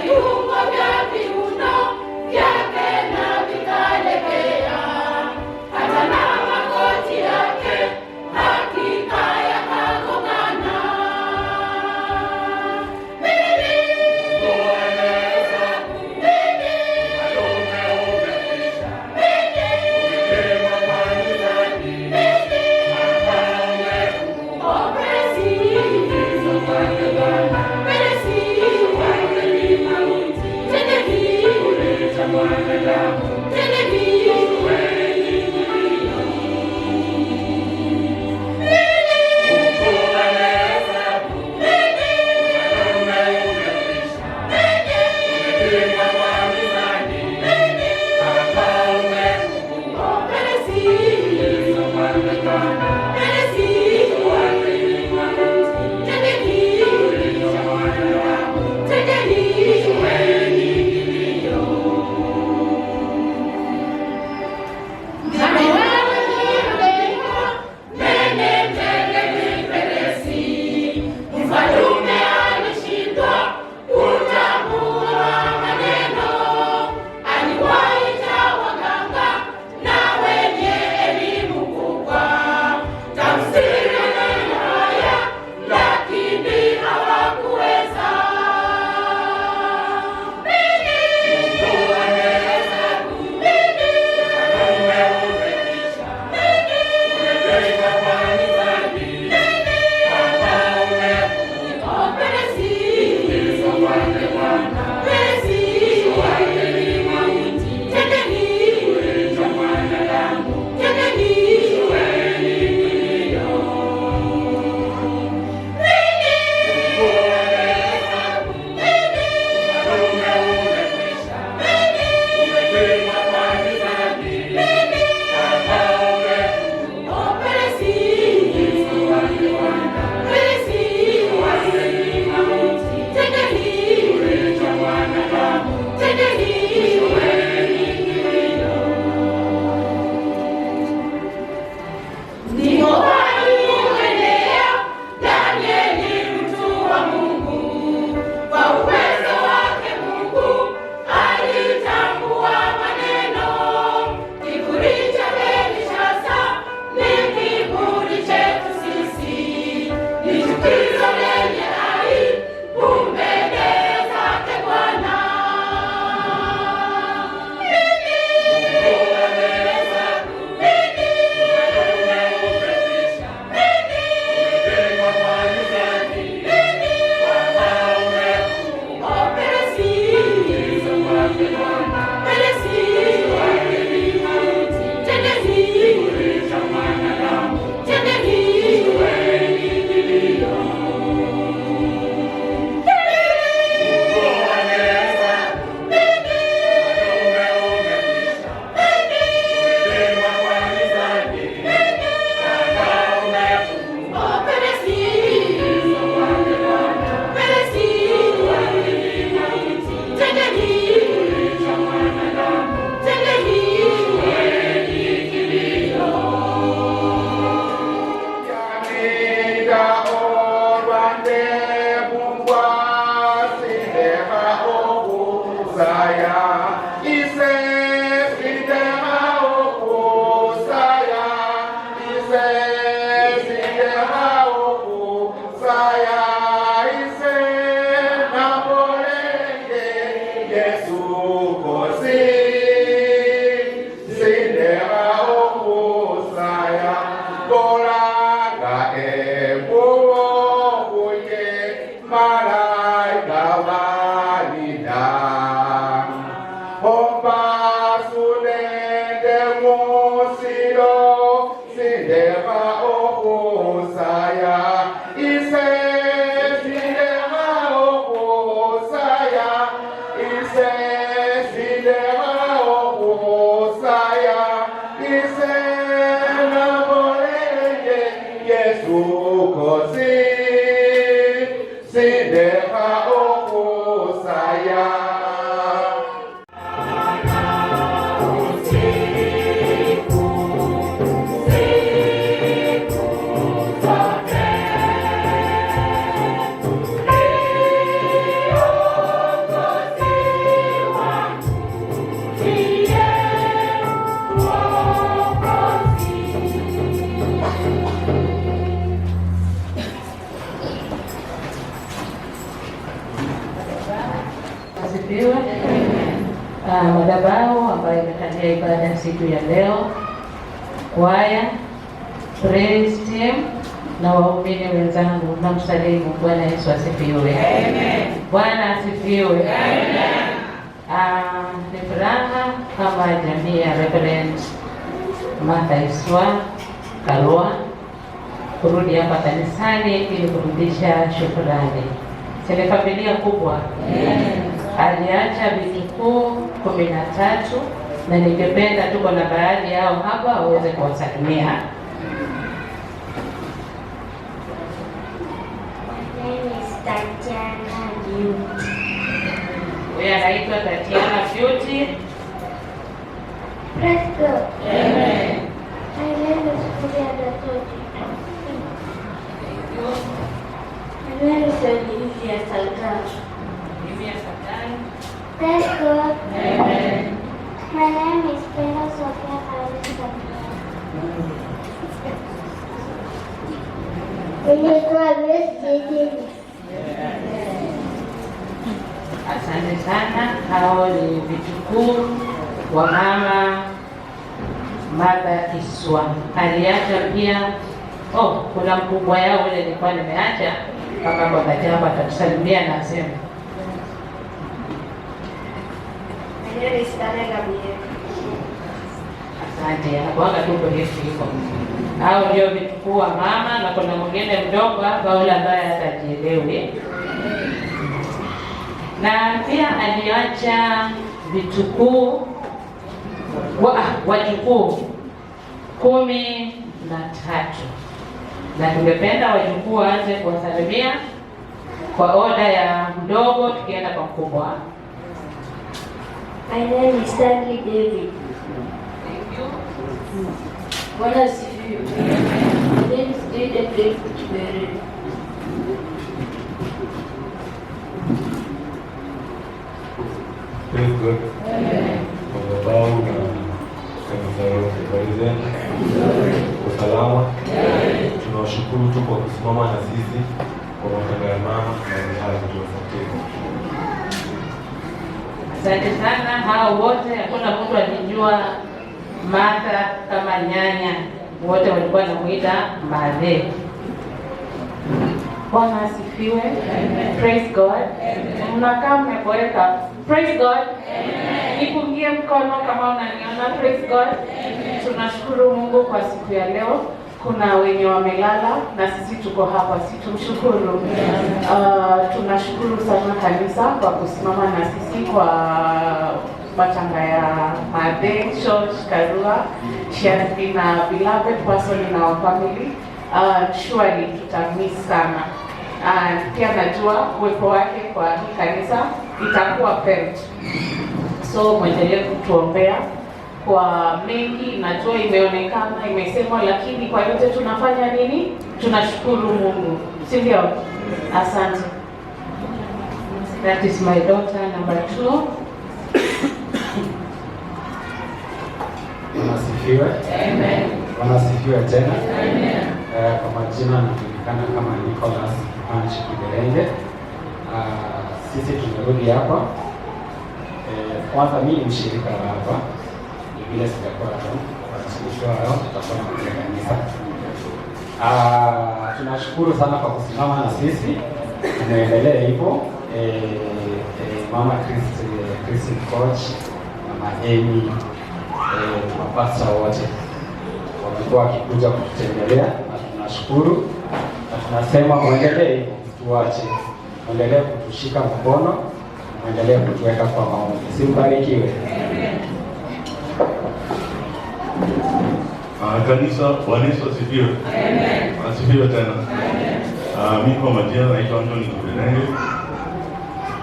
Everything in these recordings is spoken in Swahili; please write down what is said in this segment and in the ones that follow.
viungo vya viuno vyake na vikalekea. Madhabahu ambayo imetandia ibada siku ya leo, kwaya, praise team na waumini wenzangu, na msalimu. Bwana Yesu asifiwe. Amen. Bwana asifiwe. Amen. Ni furaha kama jamii ya Reverend Martha Iswa Karua kurudi hapa kanisani ili kurudisha shukrani. Ni familia kubwa. Amen. Aliacha vitukuu 13 na ningependa tuko na baadhi yao hapa waweze kuwasalimia. Huyu anaitwa Tatiana Beauty. Praise God. Amen. My name is Julia Datoji. My name is Olivia Salgado. Praise God. Amen. My name is Pena Sofia Carolina. Asante sana. Hao ni vitukuu wa mama Martha Iswa. Aliacha pia, kuna mkubwa yao ule nilikuwa nimeacha kama kwa hapa atatusalimia na asema. Asante, anakuanga tuko hivi. Hao ndio vitukuu wa mama, na kuna mwingine mdogo hapa ule ambaye hatajielewi. Na pia aliacha vitukuu wajukuu 13, na tungependa wajukuu waanze kuwasalimia kwa oda ya mdogo tukienda kwa mkubwa. My name is Stanley David. Thank you. Bwana asifiwe. My name is David Kibere. Praise God. Amen. Madhabahu na kanisa lote, habari zenu? Usalama. Tunawashukuru tu kwa kusimama na sisi kwa matanga ya mama na mihali tuwasafiri. Asante sana. Hao wote, hakuna mtu alijua Martha kama nyanya, wote walikuwa wanamuita Martha. Bwana asifiwe. Amen. Praise God. Amen. Mnakaa mmeboeka. Praise God. Amen. Nipungie mkono kama unaniona. Praise God. Amen. Tunashukuru Mungu kwa siku ya leo. Kuna wenye wamelala na sisi tuko hapa, si tumshukuru. Tunashukuru sana kanisa kwa kusimama na sisi kwa matanga ya Martha Church Karua. She has been a beloved person in our family. Surely tutamiss sana. Pia najua uwepo wake kwa hii kanisa itakuwa felt. So mwendelee kutuombea kwa mengi. Najua imeonekana, imesemwa, lakini kwa yote tunafanya nini? Tunashukuru Mungu, si ndio? Asante. That is my daughter number 2. Wanasifiwe. Amen. Wanasifiwe tena. Amen. Kwa majina najulikana kama Nicholas Manchi Kiberenge. Sisi tumerudi hapa. Kwanza mimi ni mshirika wa hapa. Vile sijakuwa hapo. Tunashukuru leo tutakuwa na kanisa. Tunashukuru sana kwa kusimama na sisi. Tunaendelea hivyo. Mama Chris Coach, Mama Amy, mapasta wote wamekuwa wakikuja kututembelea na tunashukuru, na tunasema muendelee tuache, muendelee kutushika mkono, muendelee kutuweka kwa maombi. Simbarikiwe. Kanisa, Bwana Yesu asifiwe. Amen. Asifiwe tena. Mimi kwa majina naitwa Anthony Kiberenge.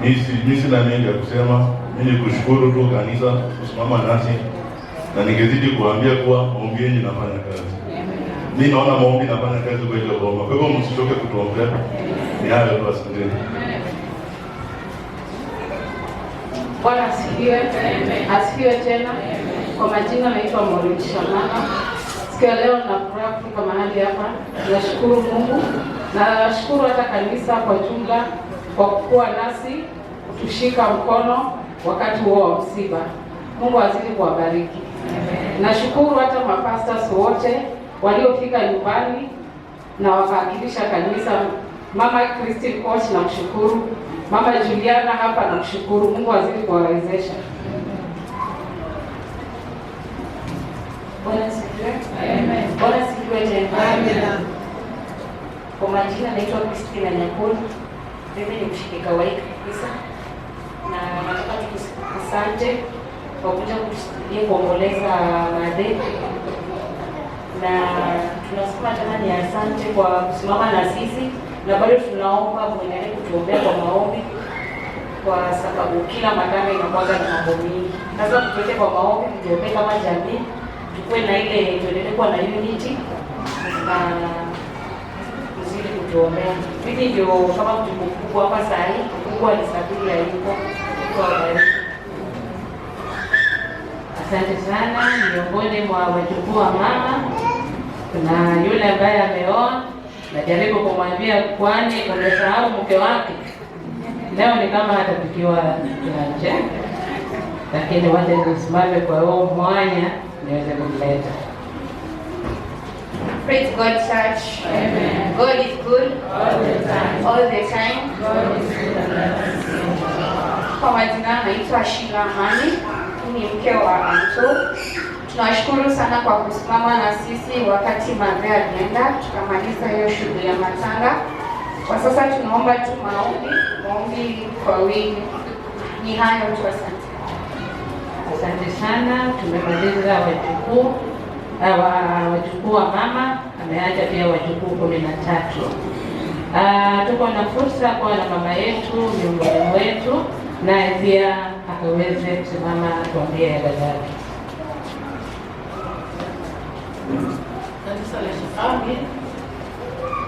Mimi sina mengi ya kusema. Mimi ni kushukuru tu kanisa kusimama nasi na ningezidi kuambia kuwa maombi yenu yanafanya kazi. Mimi naona maombi yanafanya kazi kwa ile boma. Kwa hivyo msitoke kutuombea. Ni hayo tu, asanteni. Bwana asifiwe. Asifiwe tena. Kwa majina naitwa Maureen Shamana. Siku ya leo na furaha kufika mahali hapa. Nashukuru Mungu na nashukuru hata kanisa kwa jumla kwa kuwa nasi, kutushika mkono wakati huo wa msiba. Mungu azidi kuwabariki. Nashukuru hata mapastors wote waliofika nyumbani na wakawakilisha kanisa. Mama Christine Coach namshukuru. Mama Juliana hapa namshukuru. Mungu azidi kuwawezesha. Bwana asifiwe. Amen. Bwana asifiwe tena. Amen. Kwa majina naitwa Christina Nyakuni. Mimi ni mshirika wa kanisa na nataka asante kwa kuja kutusaidia kuomboleza madeni, na tunasema tena ni asante kwa kusimama na sisi, na bado tunaomba muendelee kutuombea kwa maombi, kwa sababu kila matanga inakuwa na mambo mingi. Sasa tutoke kwa maombi, tuombee kama jamii, tukue na ile, tuendelee kuwa na unity na kuzidi kutuombea. Mimi ndio kama mtu mkubwa hapa saa hii, mkubwa ni sabiri ya yuko kwa bariki. Asante sana. Miongoni mwa wajukuu wa mama kuna yule ambaye ameoa, najaribu kumwambia kwani umesahau mke wake. Leo ni kama atapikiwa nje, lakini wacha nisimame kwa huo mwanya niweze kumleta. Praise God, church. Amen. God is good all the time. All the time. God is good. Kwa majina naitwa Sheila Hani, ni mke wa Anto. Tunashukuru sana kwa kusimama na sisi wakati Madhe alienda tukamaliza hiyo shughuli ya matanga. Kwa sasa tunaomba tu maombi kwa wingi. Ni hayo tu, asante. Asante sana. Tumemaliza wajukuu wa mama, ameacha pia wajukuu 13. Tuko na fursa kuwa na mama yetu miongoni mwetu, naye pia akaweze kusimama tuambie ya dada yake. Kanisa la Shikami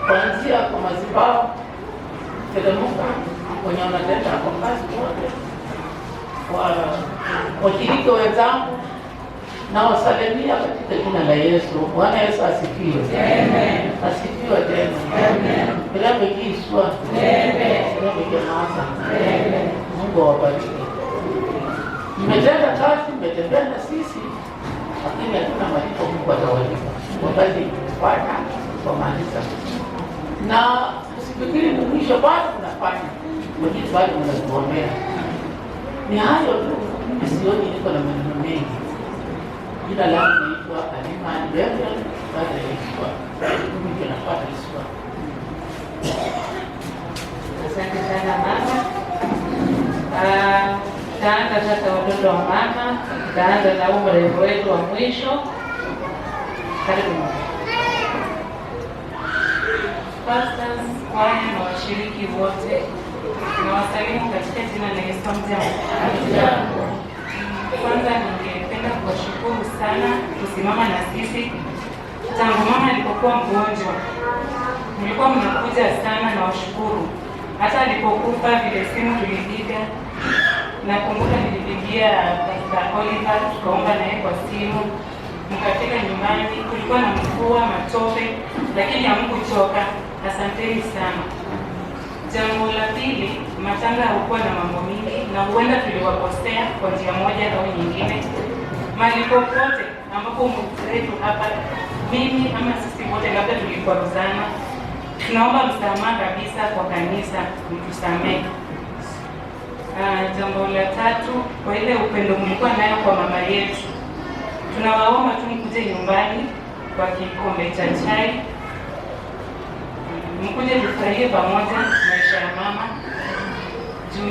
kuanzia kwa mazibao telemuka kwenye wanaleta kwa kazi wote, washiriki wenzangu na wasalimia katika jina la Yesu. Bwana Yesu asifiwe. Amen. Asifiwe tena. Amen. Bila mkiswa. Amen. Bila mkemasa. Amen. Mungu awabariki. Mmetenda kazi, mmetembea na sisi, lakini hatuna malipo. Mungu atawalipa wakati kupata kwa maisha. Na usifikiri mwisho bado tunafanya. Wengine bado mnatuombea. Ni hayo tu. Mimi sioni niko na maneno mengi. Jina langu naitwa Alima Ndebia, baada ya Yesu. Mimi tunapata Yesu. Asante sana mama. Tutaanza sasa watoto wa mama. Tutaanza na mrembo wetu wa mwisho. Karibu mama. Pastors, kwaya na washiriki wote, na wasalimu katika jina la Yesu. Mjambo. Kwanza ningependa kuwashukuru sana kusimama na sisi tangu mama alipokuwa mgonjwa. Mlikuwa mnakuja sana, na washukuru. Hata alipokufa vile simu tulipiga, nakumbuka nilipigia Pastor Oliver tukaomba naye kwa simu, mkafika nyumbani. Kulikuwa na mvua, matope, lakini hamkuchoka. Asanteni sana. Jambo la pili, matanga hakuwa na mambo mingi, na huenda tuliwakosea kwa njia moja au nyingine. Mahali popote ambapo mwetu hapa, mimi ama sisi wote labda tulikwaruzana, tunaomba msamaha kabisa kwa kanisa, mtusamehe. Jambo la tatu, kwa ile upendo mlikuwa nayo kwa mama yetu, tunawaomba tu mkuje nyumbani kwa kikombe cha chai, mkuje tufurahie pamoja maisha ya mama.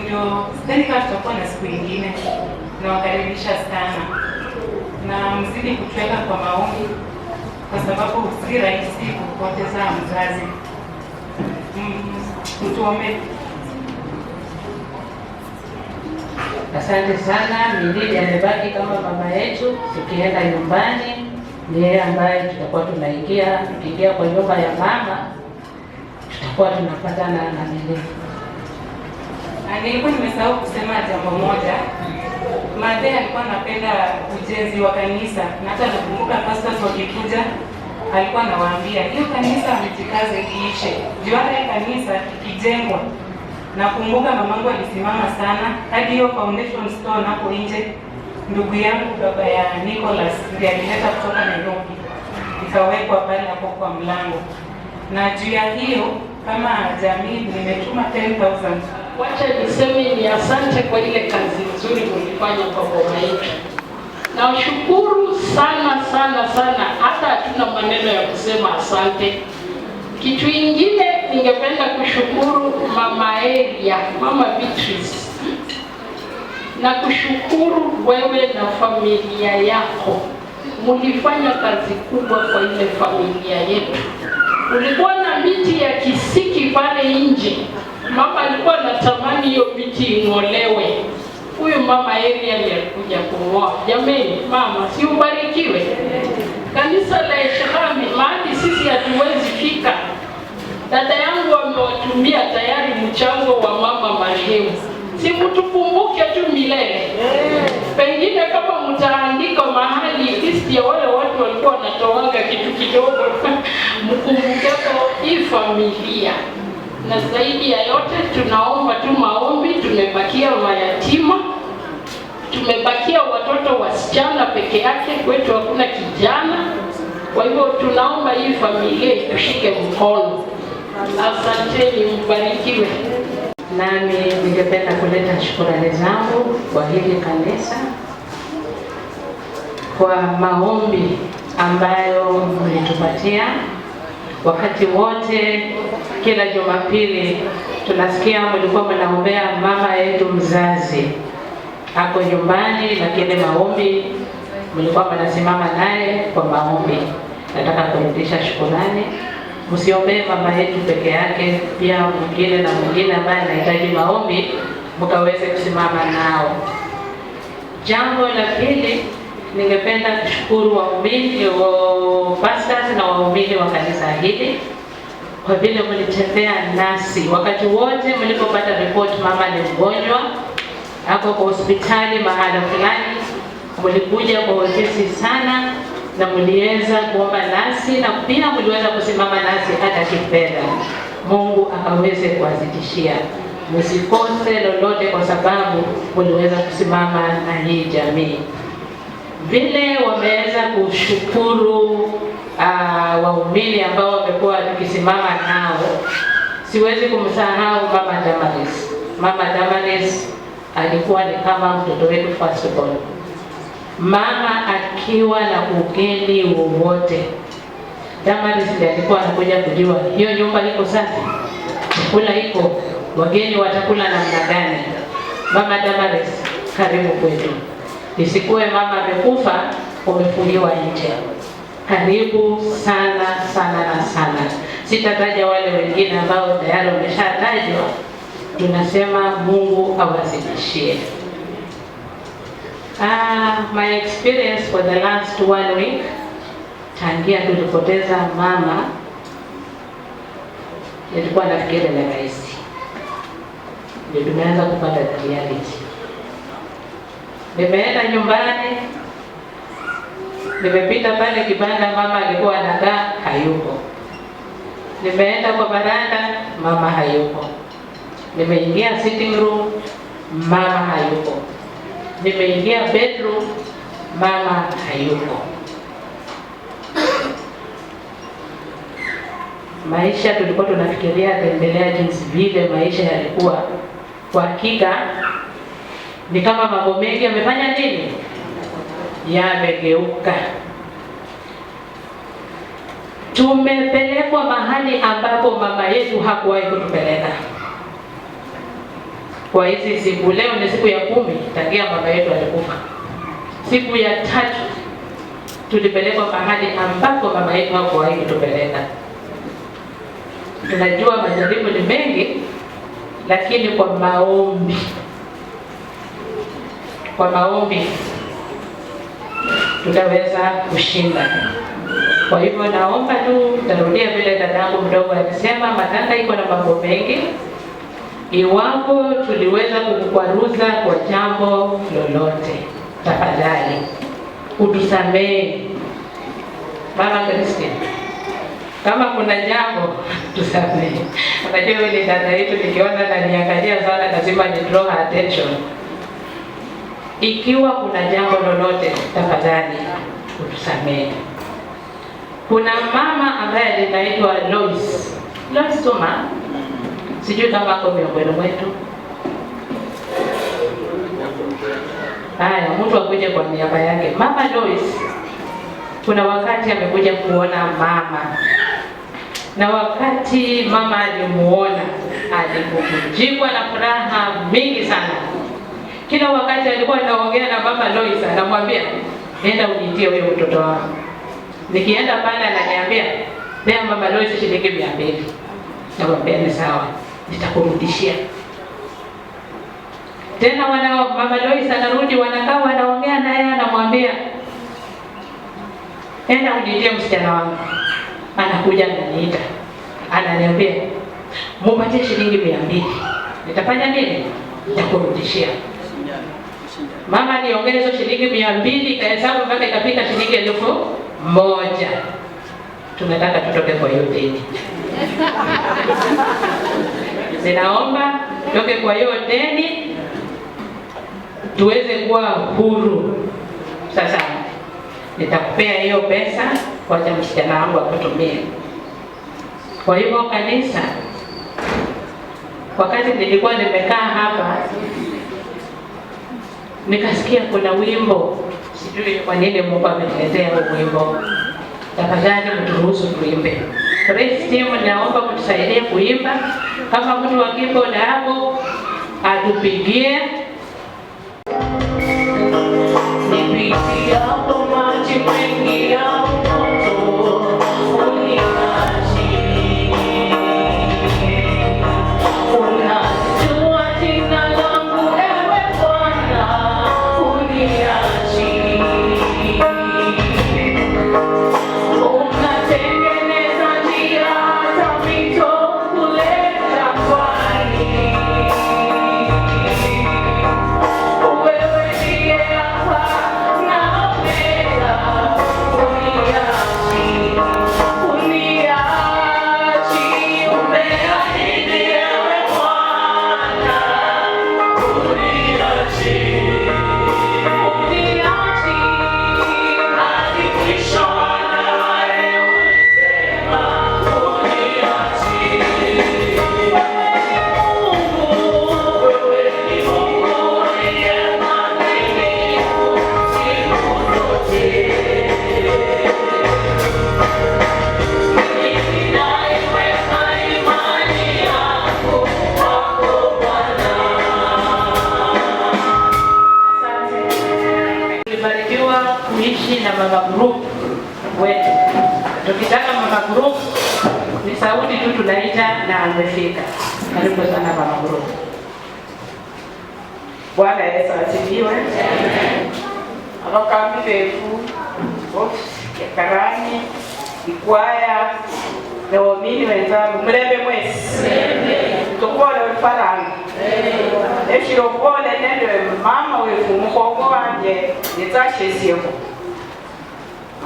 Ndio sidhani kama tutakuwa na siku nyingine. Nawakaribisha sana na mzidi kutuweka kwa maombi, kwa sababu si rahisi kupoteza mzazi. Tuombe. Asante sana. Milili amebaki kama mama yetu. Tukienda nyumbani ni yeye ambaye tutakuwa tunaingia. Tukiingia kwa nyumba ya mama tutakuwa tunapatana na Milili. Nilikuwa nimesahau kusema jambo moja. Mzee alikuwa anapenda ujenzi wa kanisa, na hata nakumbuka pastors wakikuja alikuwa anawaambia hiyo kanisa mjikaze iishe. Juu hata kanisa ikijengwa, nakumbuka mamangu alisimama sana hadi hiyo foundation stone hapo nje. Ndugu yangu baba ya Nicholas ndiye alileta kutoka Nairobi, ikawekwa pale hapo kwa mlango. Na juu ya hiyo kama jamii nimetuma 10,000. Wacha niseme ni asante kwa ile kazi nzuri mlifanya kwa boma yetu. Nawashukuru sana sana sana, hata hatuna maneno ya kusema asante. Kitu ingine ningependa kushukuru Mama Elia, Mama Beatrice. Na kushukuru wewe na familia yako. Mlifanya kazi kubwa kwa ile familia yetu. Ulikuwa na miti ya kisiki pale nje. Mama alikuwa anatamani hiyo miti ing'olewe. Huyu Mama Elia alikuja kung'oa. Jamani, mama, si ubarikiwe. Kanisa la Eshahami, mahali sisi hatuwezi fika. Dada yangu amewatumia tayari mchango wa mama marehemu. Si mtukumbuke tu milele. Pengine kama mtaandika mahali listi ya wale watu walikuwa wanatoanga kitu kidogo, mkumbuke hii familia. Na zaidi ya yote tunaomba tu maombi. Tumebakia mayatima, tumebakia watoto wasichana peke yake, kwetu hakuna kijana. Kwa hivyo tunaomba hii familia itushike mkono. Asanteni, mbarikiwe. Nami ningependa kuleta shukrani zangu kwa hili kanisa kwa maombi ambayo mlitupatia wakati wote. Kila Jumapili tunasikia mlikuwa mnaombea mama yetu mzazi hapo nyumbani, na kile maombi mlikuwa mnasimama naye kwa maombi. Nataka kurudisha shukrani. Msiombee mama yetu peke yake, pia mwingine na mwingine ambaye anahitaji maombi mkaweze kusimama nao. Jambo la pili, ningependa kushukuru waumini wa pastors na waumini wa kanisa hili kwa vile mlitembea nasi wakati wote mlipopata report mama ni mgonjwa hapo kwa hospitali mahala fulani. Mlikuja kwa wepesi sana na mliweza kuomba nasi na pia mliweza kusimama nasi hata kifedha. Mungu akaweze kuwazidishia. Msikose lolote kwa sababu mliweza kusimama na hii jamii. Vile wameweza kushukuru waumini ambao wamekuwa tukisimama nao, siwezi kumsahau Mama Damaris. Mama Damaris alikuwa ni kama mtoto wetu first born. Mama akiwa na ugeni wowote, Damaris ndiye alikuwa anakuja kujua hiyo nyumba iko safi, chakula iko, wageni watakula namna gani. Mama Damaris, karibu kwetu. Isikuwe mama amekufa umefungiwa nje. Karibu sana sana na sana. Sitataja wale wengine ambao tayari wameshatajwa. Tunasema Mungu awazidishie. My experience for the last 1 week, tangia tulipoteza mama, nilikuwa nafikiri ni rahisi. Ndio tumeanza kupata reality. Nimeenda nyumbani, nimepita pale kibanda mama alikuwa anakaa, hayupo. Nimeenda kwa baranda, mama hayupo. Nimeingia sitting room, mama hayupo. Nimeingia bedroom, mama hayupo. Maisha tulikuwa tunafikiria ataendelea jinsi vile maisha yalikuwa. Kwa hakika ni kama mambo mengi yamefanya nini? Yamegeuka. Tumepelekwa mahali ambapo mama yetu hakuwahi kutupeleka. Kwa hizi siku, leo ni siku ya 10 tangia mama yetu alikufa. Siku ya 3 tulipelekwa mahali ambapo mama yetu hakuwahi kutupeleka. Tunajua majaribu ni mengi, lakini kwa maombi tutaweza kushinda. Kwa hivyo naomba tu, tarudia vile dadangu mdogo alisema, matanga iko na mambo mengi. Iwapo tuliweza kukukwaruza kwa jambo lolote, tafadhali utusamehe. Mama Christine, kama kuna jambo tusamehe. Unajua yule dada yetu nikiona na niangalia sana, lazima ni draw her attention. Ikiwa kuna jambo lolote, tafadhali utusamehe. Kuna mama ambaye anaitwa Lois Toma, sijui kama ako miongoni mwetu. Haya, mtu akuje kwa niaba yake. Mama Lois, kuna wakati amekuja kuona mama, na wakati mama alimuona alipojikwa na furaha mingi sana. Kila wakati alikuwa anaongea na mama Lois, anamwambia nenda unitie huyo mtoto wangu. Nikienda pale ananiambia leo mama Lois shilingi 200. Namwambia ni sawa, nitakurudishia. Tena mama Lois anarudi, wanakaa wanaongea naye, anamwambia enda unitie msichana wangu. Anakuja ananiita, ananiambia mupatie shilingi 200. Nitafanya nini? Nitakurudishia. Mama niongeze hizo shilingi 200, kahesabu mpaka ikafika shilingi 1000. Tunataka tutoke kwa hiyo deni. Ninaomba tutoke kwa hiyo deni, tuweze kuwa huru. Sasa nitakupea hiyo pesa kwa msichana wangu akutumie. Kwa hivyo kanisa, wakati nilikuwa nimekaa hapa, nikasikia kuna wimbo, sijui kwa nini Mungu ameniletea huo wimbo. Tafadhali mturuhusu tuimbe. Praise team, naomba mtusaidie kuimba. Kama mtu wa keyboard hapo atupigie. Nipitia hapo maji mengi ya moto, uniachi. Unajua jina langu ewe Bwana, uniachi. Unatengeneza njia hata mito kuleta kwani. Wewe ndiye Alfa na Omega, uniachi, umeahidi ewe Bwana, uniachi, hadi mwisho wa dahari ulisema uniachi. Wewe ni Mungu uliye mwaminifu siku zote. Mimi naiweka imani yangu kwako Bwana. Asante. Tulibarikiwa kuishi na mama group wetu. Tukitaka mama group ni sauti tu tunaita na amefika. Karibu sana mama group. Bwana Yesu asifiwe. Abakambi betu Karani, ikwaya na waamini wenzangu, mlembe mwesi tukole ufaranga eshiro pole nende mama wefu mukongo wanje nizashesieko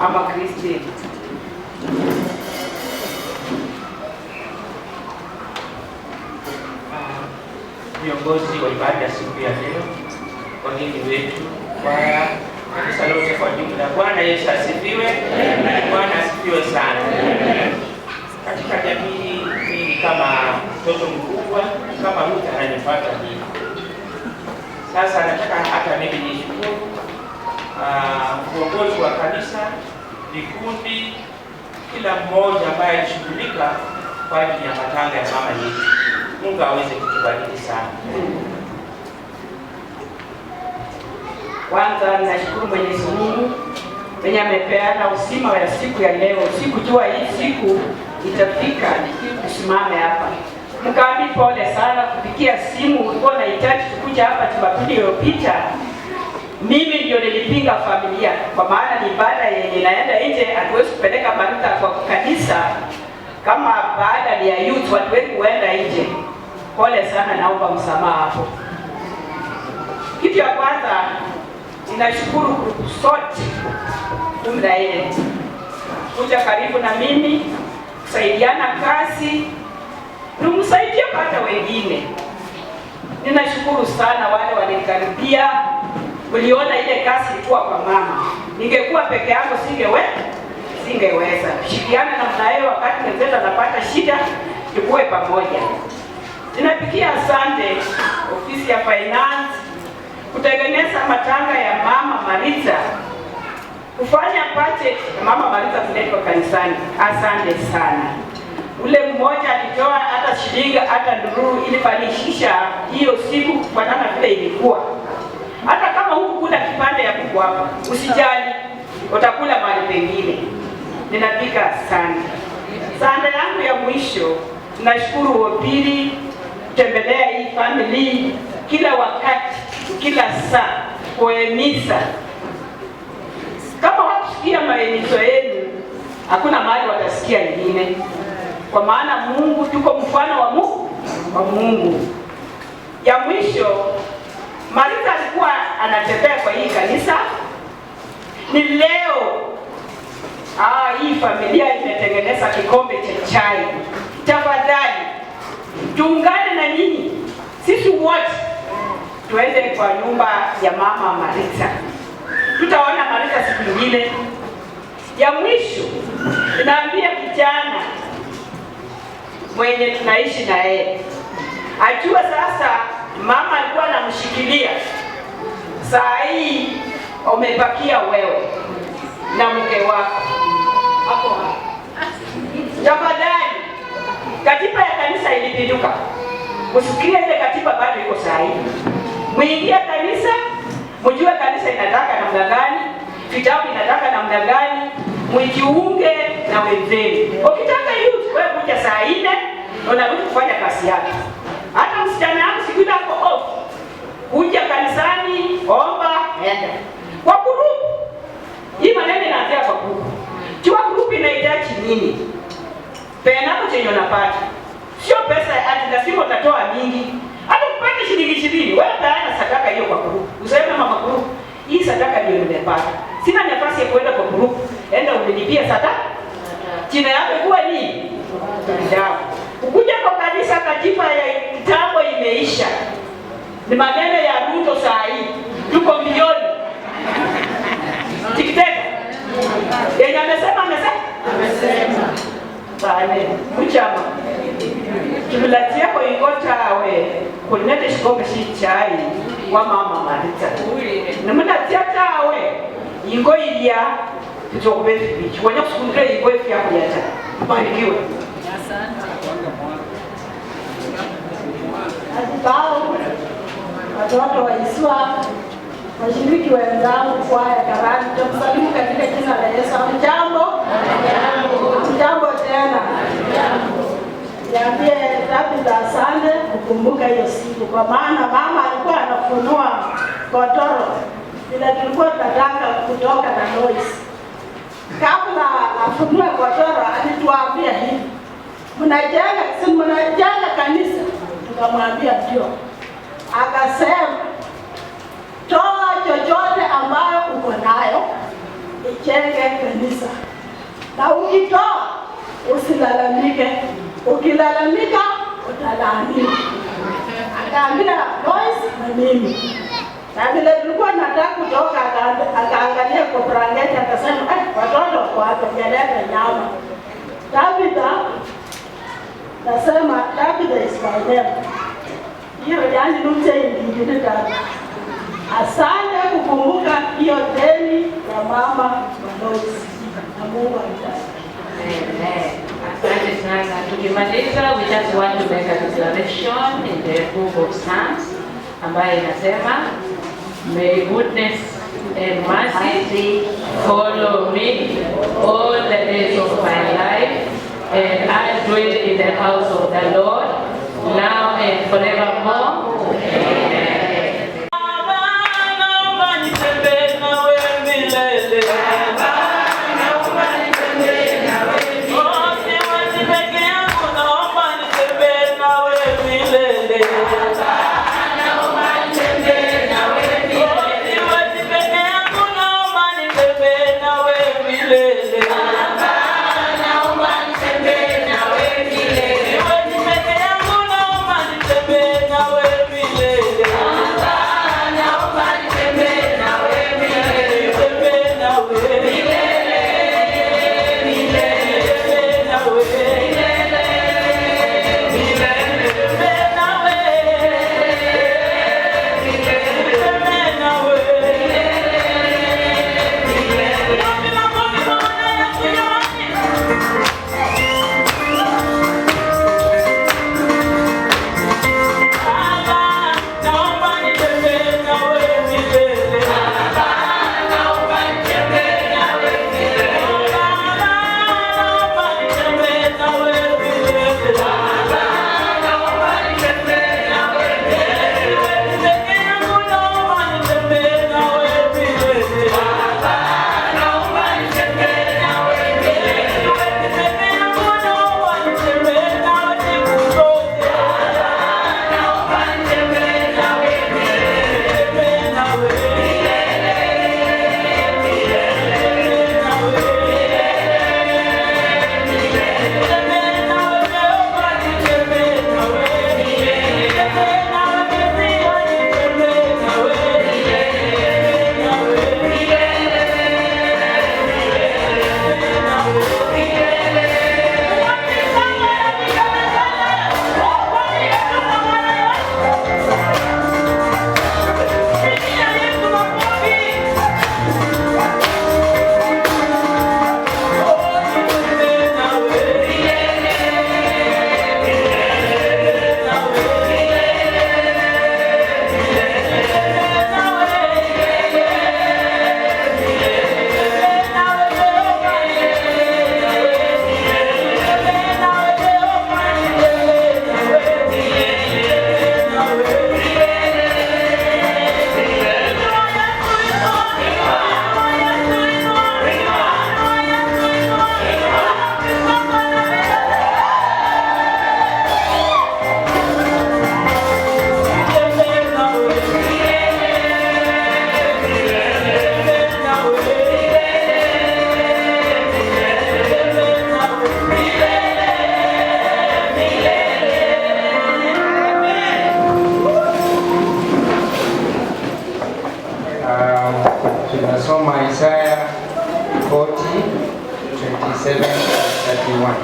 ama Kristi. Viongozi wa ibada ya siku ya leo, wageni wetu, kwaya, kanisa lote kwa jumla, Bwana Yesu asifiwe. Bwana asifiwe sana. Katika jamii hii kama mtoto mkubwa, kama mtu ananifuata hivi. Sasa nataka hata mimi nishukuru viongozi wa kanisa, vikundi, kila mmoja ambaye alishughulika kwa ajili ya matanga ya mama yetu. Mungu aweze kutubariki sana. Kwanza ninashukuru Mwenyezi Mungu wenye amepeana uzima wa siku ya leo. Sikujua hii siku itafika tusimame hapa. Mkambi, pole sana kupikia simu, ulikuwa unahitaji kukuja hapa Jumapili iliyopita. Mimi ndio nilipinga familia, kwa maana ni ibada yenye naenda nje, hatuwezi kupeleka Martha kwa kanisa kama baada ya youth, watu wengi huenda nje. Pole sana, naomba msamaha hapo. Kitu ya kwanza, ninashukuru grupu sote 14 kuja karibu na mimi, kusaidiana kazi, nimsaidie hata wengine. Ninashukuru sana wale walikaribia. Uliona ile kazi ilikuwa kwa mama. Ningekuwa peke yangu singeweza. Shirikiana na mnae wakati mwenzetu anapata shida, tukue pamoja. Ninapikia asante ofisi ya finance kutengeneza matanga ya mama Maritha. Kufanya budget ya mama Maritha kuletwa kanisani. Asante sana. Ule mmoja alitoa hata shilingi hata ndururu ili fanikisha hiyo siku kwa namna vile ilikuwa. Hata kama huku kuna kipande ya kuku hapa, usijali, utakula mahali pengine. Ninapika sana. Sande yangu ya mwisho, nashukuru wapili kutembelea hii family kila wakati, kila saa, kuhimiza. Kama wakusikia maelezo yenu, hakuna mahali watasikia lingine. Kwa maana Mungu, tuko mfano wa Mungu. Ya mwisho, Maritha alikuwa anatembea kwa hii kanisa. Ni leo hii familia imetengeneza kikombe cha chai. Tafadhali tuungane na nyinyi, sisi wote tuende kwa nyumba ya mama Maritha. Tutaona Maritha siku nyingine. Ya mwisho, ninaambia kijana mwenye tunaishi na yeye, ajua sasa mama alikuwa anamshikilia. Saa hii umebakia wewe na mke wako hapo. Tafadhali, katiba ya kanisa ilipinduka. Usikie ile katiba bado iko saa hii. Muingie kanisa, mjue kanisa inataka namna gani, vitabu inataka namna gani, mjiunge na wenzenu. Ukitaka youth wewe kuja saa 4 na unarudi kufanya kazi yako. Hata msichana wangu siku ile hapo off, kuja kanisani, omba, enda. Kwa group. Hii maneno inaanzia kwa group. Jua group inahitaji nini? Pena chenye unapata. Sio pesa ati lazima utatoa mingi. Hata upate shilingi 20, wewe taana sadaka hiyo kwa group. Useme mama group, hii sadaka ndio nimepata. Sina nafasi ya kwenda kwa group. Enda unilipie sadaka. Jina yako ikuwa nini? Ndio. Ukuja kwa kanisa, katiba ya kitambo imeisha. Ni maneno ya Ruto saa hii. Tuko milioni. Tikiteka. Yeye amesema. Bale, mchama. Tumilatia kwa ingota we. Kulete shikombe shi chai wa mama Maritha. Namulatia tawe. Ingo ilia tutokubethi bichi. Wanya kusukundre ingo ifi ya kuyata. Mbarikiwe. Atibao, watoto wa Iswa, washiriki wenzangu kwaya karani, tukusalimu katika jina la Yesu. Jambo tena. Niambie Tabitha asante kukumbuka hiyo siku, kwa maana mama alikuwa anafunua kotoro ile tulikuwa tunataka kutoka na Lois. Kabla afunue kotoro alituambia hivi, mnajenga kanisa. Tukamwambia ndio. Akasema toa chochote ambayo uko nayo ijenge kanisa, na ukitoa usilalamike. Ukilalamika utalaaniwa. Akaambia Lois na mimi. Na vile tulikuwa nataka kutoka, akaangalia kwa brangeti, akasema watoto kwa hapa jaleta nyama. Tabitha, nasema Tabitha is my name. Hiyo yani nute ingine tatu. Asante kukumbuka hiyo deni ya mama Lois. Na Mungu akubariki. Asante sana. Tukimaliza, we just want to make a declaration in the book of Psalms ambayo inasema, may goodness and mercy follow me all the days of my life, and I dwell in the house of the Lord, now and forevermore. Amen. Tunasoma Isaya 40:27-31.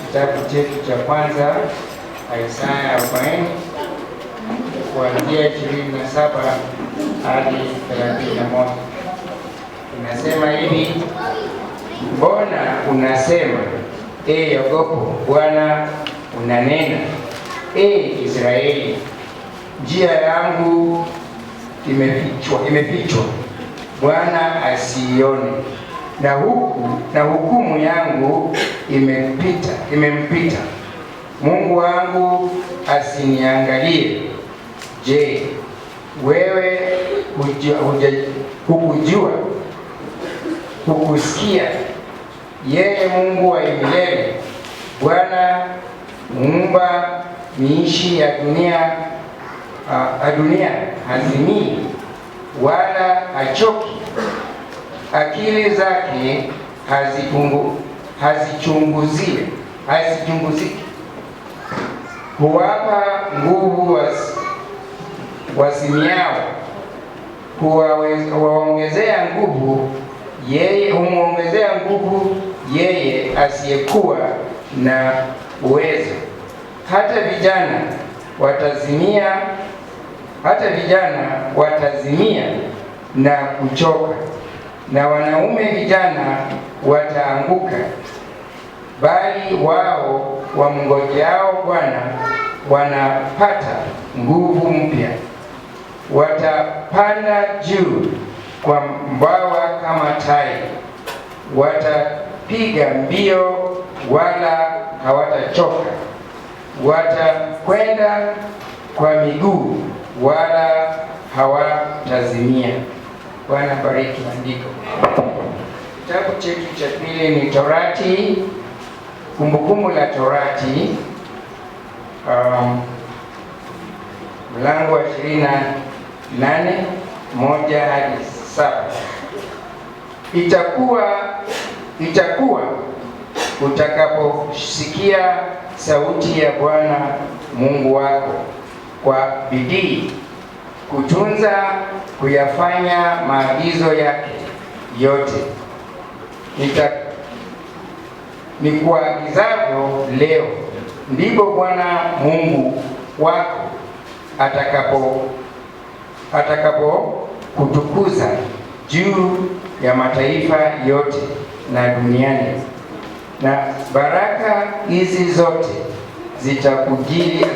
Kitabu chetu cha kwanza Isaya 40 kuanzia 27 hadi 31. Inasema hivi: mbona unasema, Yakobo, Bwana unanena, Israeli, njia yangu imefichwa, Bwana asiione, na hukumu yangu imempita. Mungu wangu asiniangalie. Je, wewe hukusikia? Yeye Mungu wa milele, Bwana muumba miishi ya dunia hazimii wala hachoki, akili zake hazichunguziki. Huwapa nguvu wasimiao, humwongezea nguvu yeye asiyekuwa na uwezo. Hata vijana watazimia na kuchoka, na wanaume vijana wataanguka, bali wao wamngojeao Bwana wanapata nguvu mpya. Watapanda juu kwa mbawa kama tai, watapiga mbio wala hawatachoka, watakwenda kwa miguu wala hawatazimia. Bwana bariki maandiko. Kitabu chetu cha pili ni Torati, Kumbukumbu la Torati, mlango wa 28:1-7. Itakuwa utakaposikia sauti ya Bwana Mungu wako kwa bidii kutunza kuyafanya maagizo yake yote nikuagizavyo leo, ndipo Bwana Mungu wako atakapo kutukuza juu ya mataifa yote na duniani, na baraka hizi zote zitakujilia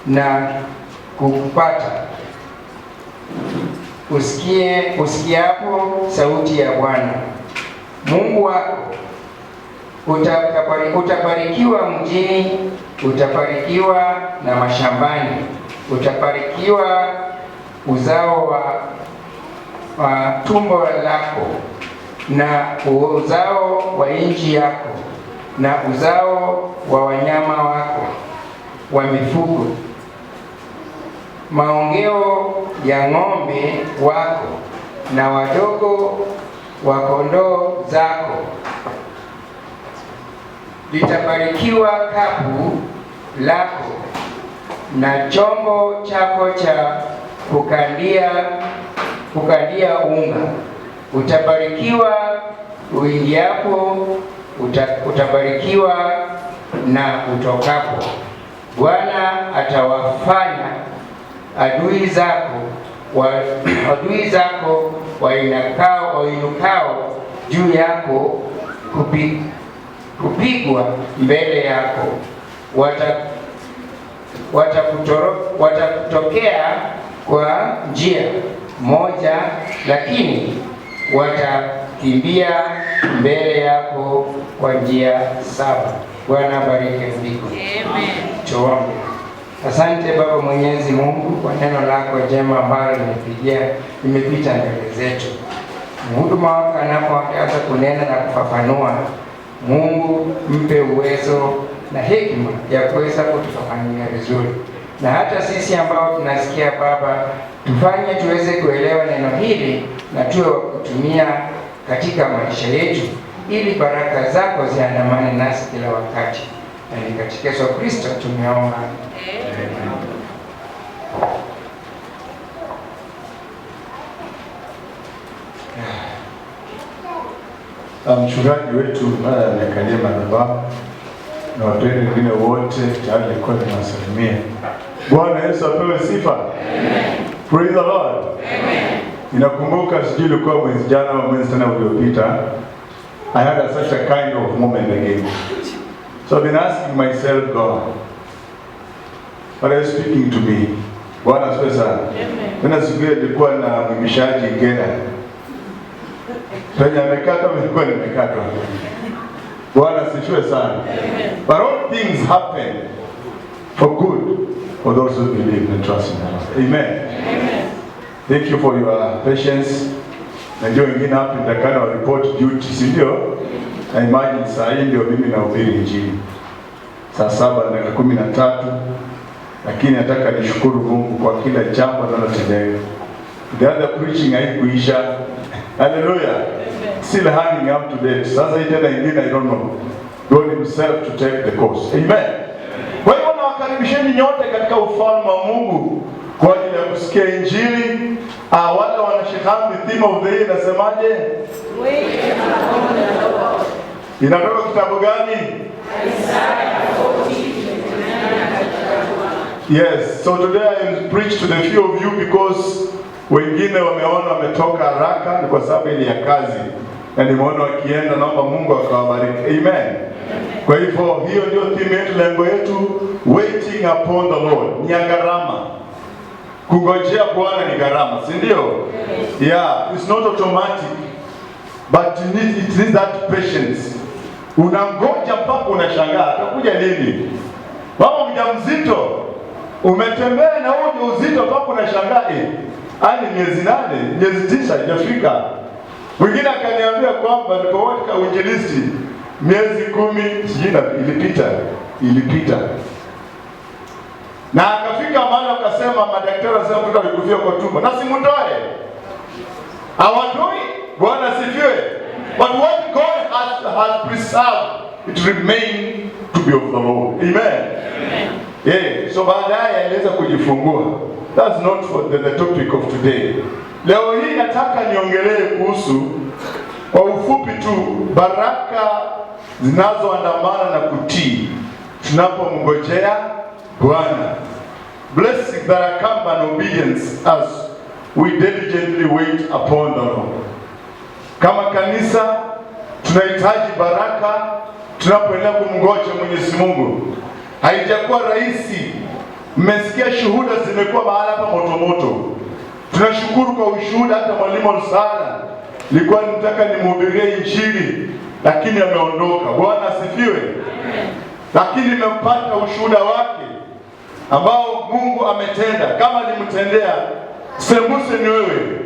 na kukupata usikiapo sauti ya Bwana Mungu wako. Utabarikiwa mjini, utabarikiwa na mashambani, utabarikiwa uzao wa tumbo lako na uzao wa nchi yako na uzao wa wanyama wako wa mifugo, maongeo ya ng'ombe wako na wadogo wa kondoo zako. Litabarikiwa kapu lako na chombo chako cha kukandia unga. Utabarikiwa uingiapo, utabarikiwa na utokapo. Bwana atawafanya adui zako wainukao juu yako kupigwa mbele yako. Watakutokea kwa njia moja, lakini watakimbia mbele yako kwa njia 7. Bwana bariki mbingu. Amen. Tuombe. Asante Baba Mwenyezi Mungu kwa neno lako jema ambalo limepita mbele zetu. Mhuduma wako anapoanza kunena na kufafanua, Mungu mpe uwezo na hekima ya kuweza kutufafanulia vizuri, na hata sisi ambao tunasikia Baba, tufanye tuweze kuelewa neno hili na tuwe wa kutumia katika maisha yetu, ili baraka zako ziandamane nasi kila wakati. Na ni katika Yesu Kristo tumeomba. Mchungaji wetu amekalia madhabahu na watu wengine wote tayari alikuwa anawasalimia. Bwana Yesu apewe sifa. Amen. Praise the Lord. Amen. Inakumbuka sijui ilikuwa mwezi jana au mwezi tena uliopita, I had such a kind of moment again. So I've been asking myself, God, what are you speaking to me? Bwana asifiwe sana. Tena siku ile nilikuwa na mwimishaji Gera. Penye amekata nilikuwa nimekata. Bwana asifiwe sana. But all things happen for good for those who believe and trust in God. Amen. Amen. Thank you for your patience. Najua wengine hapa nitakana wa report duty, si ndio? Na imagine saa hii ndio mimi nahubiri injili. Saa 7:13. Lakini nataka nishukuru Mungu kwa kila jambo linalotendewa. The other preaching haikuisha. Hallelujah. Still hanging up to date. Sasa hii tena ingine I don't know. God himself to take the course. Amen. Kwa hiyo nawakaribisheni nyote katika ufalme wa Mungu kwa ajili ya kusikia injili. Wale wanashikamu theme of the year nasemaje? Inatoka kitabu gani? Isaiah 40. Yes, so today I will preach to the few of you because wengine wameona wametoka haraka ni kwa sababu ile ya kazi. Na nimeona wakienda, naomba Mungu akawabariki. Amen. Kwa hivyo hiyo ndio theme yetu, lengo yetu, waiting upon the Lord. Ni gharama. Kungojea Bwana ni gharama, si ndio? Yeah, it's not automatic, but it needs that patience. Unangoja mpaka unashangaa atakuja lini. Mama mjamzito, umetembea na huo uzito mpaka unashangaa ani miezi 8, miezi 9 haijafika. Mwingine akaniambia kwamba nilipowacha uinjilisti miezi 10 sijui ilipita. Na akafika mahali akasema madaktari wasema mtoto alikufia kwa tumbo. Na simtoe. Hawatoi, Bwana asifiwe. But what God has preserved, it remain to be of the Lord. Amen. Yeah, so baadaye aliweza kujifungua. That's not for the topic of today. Leo hii nataka niongelee kuhusu kwa ufupi tu baraka zinazoandamana na kutii tunapomngojea Bwana. Blessings that accompany obedience as we diligently wait upon the Lord. Kama kanisa tunahitaji baraka tunapoendelea kumngoja Mwenyezi Mungu. Haijakuwa rahisi. Mmesikia shuhuda zimekuwa mahali hapa moto. Tunashukuru kwa ushuhuda. Hata mwalimu Lusala nilikuwa nataka nimhubirie injili lakini ameondoka. Bwana asifiwe. Lakini nimempata ushuhuda wake ambao Mungu ametenda. Kama alimtendea sembuse ni wewe.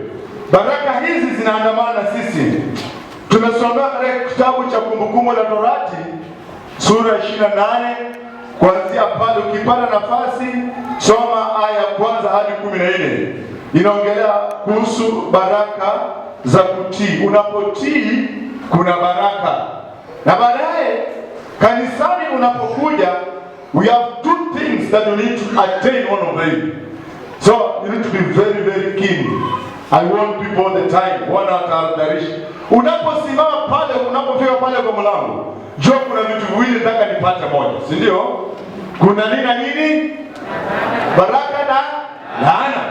Baraka hizi zinaandamana sisi. Tumesomea katika kitabu cha Kumbukumbu la Torati sura 28 kuanzia pale. Ukipata nafasi soma aya ya kwanza hadi 14. Inaongelea kuhusu baraka za kutii. Unapotii kuna baraka. Na baadaye kanisani unapokuja, we have two things that you need to attain one of them. So you need to be very, very keen. I want people all the time. Wana watahadharisha. Unaposimama pale, unapofika pale kwa mlango, jua kuna vitu viwili nataka nipate moja, si ndio? Kuna nini na nini? Baraka na laana.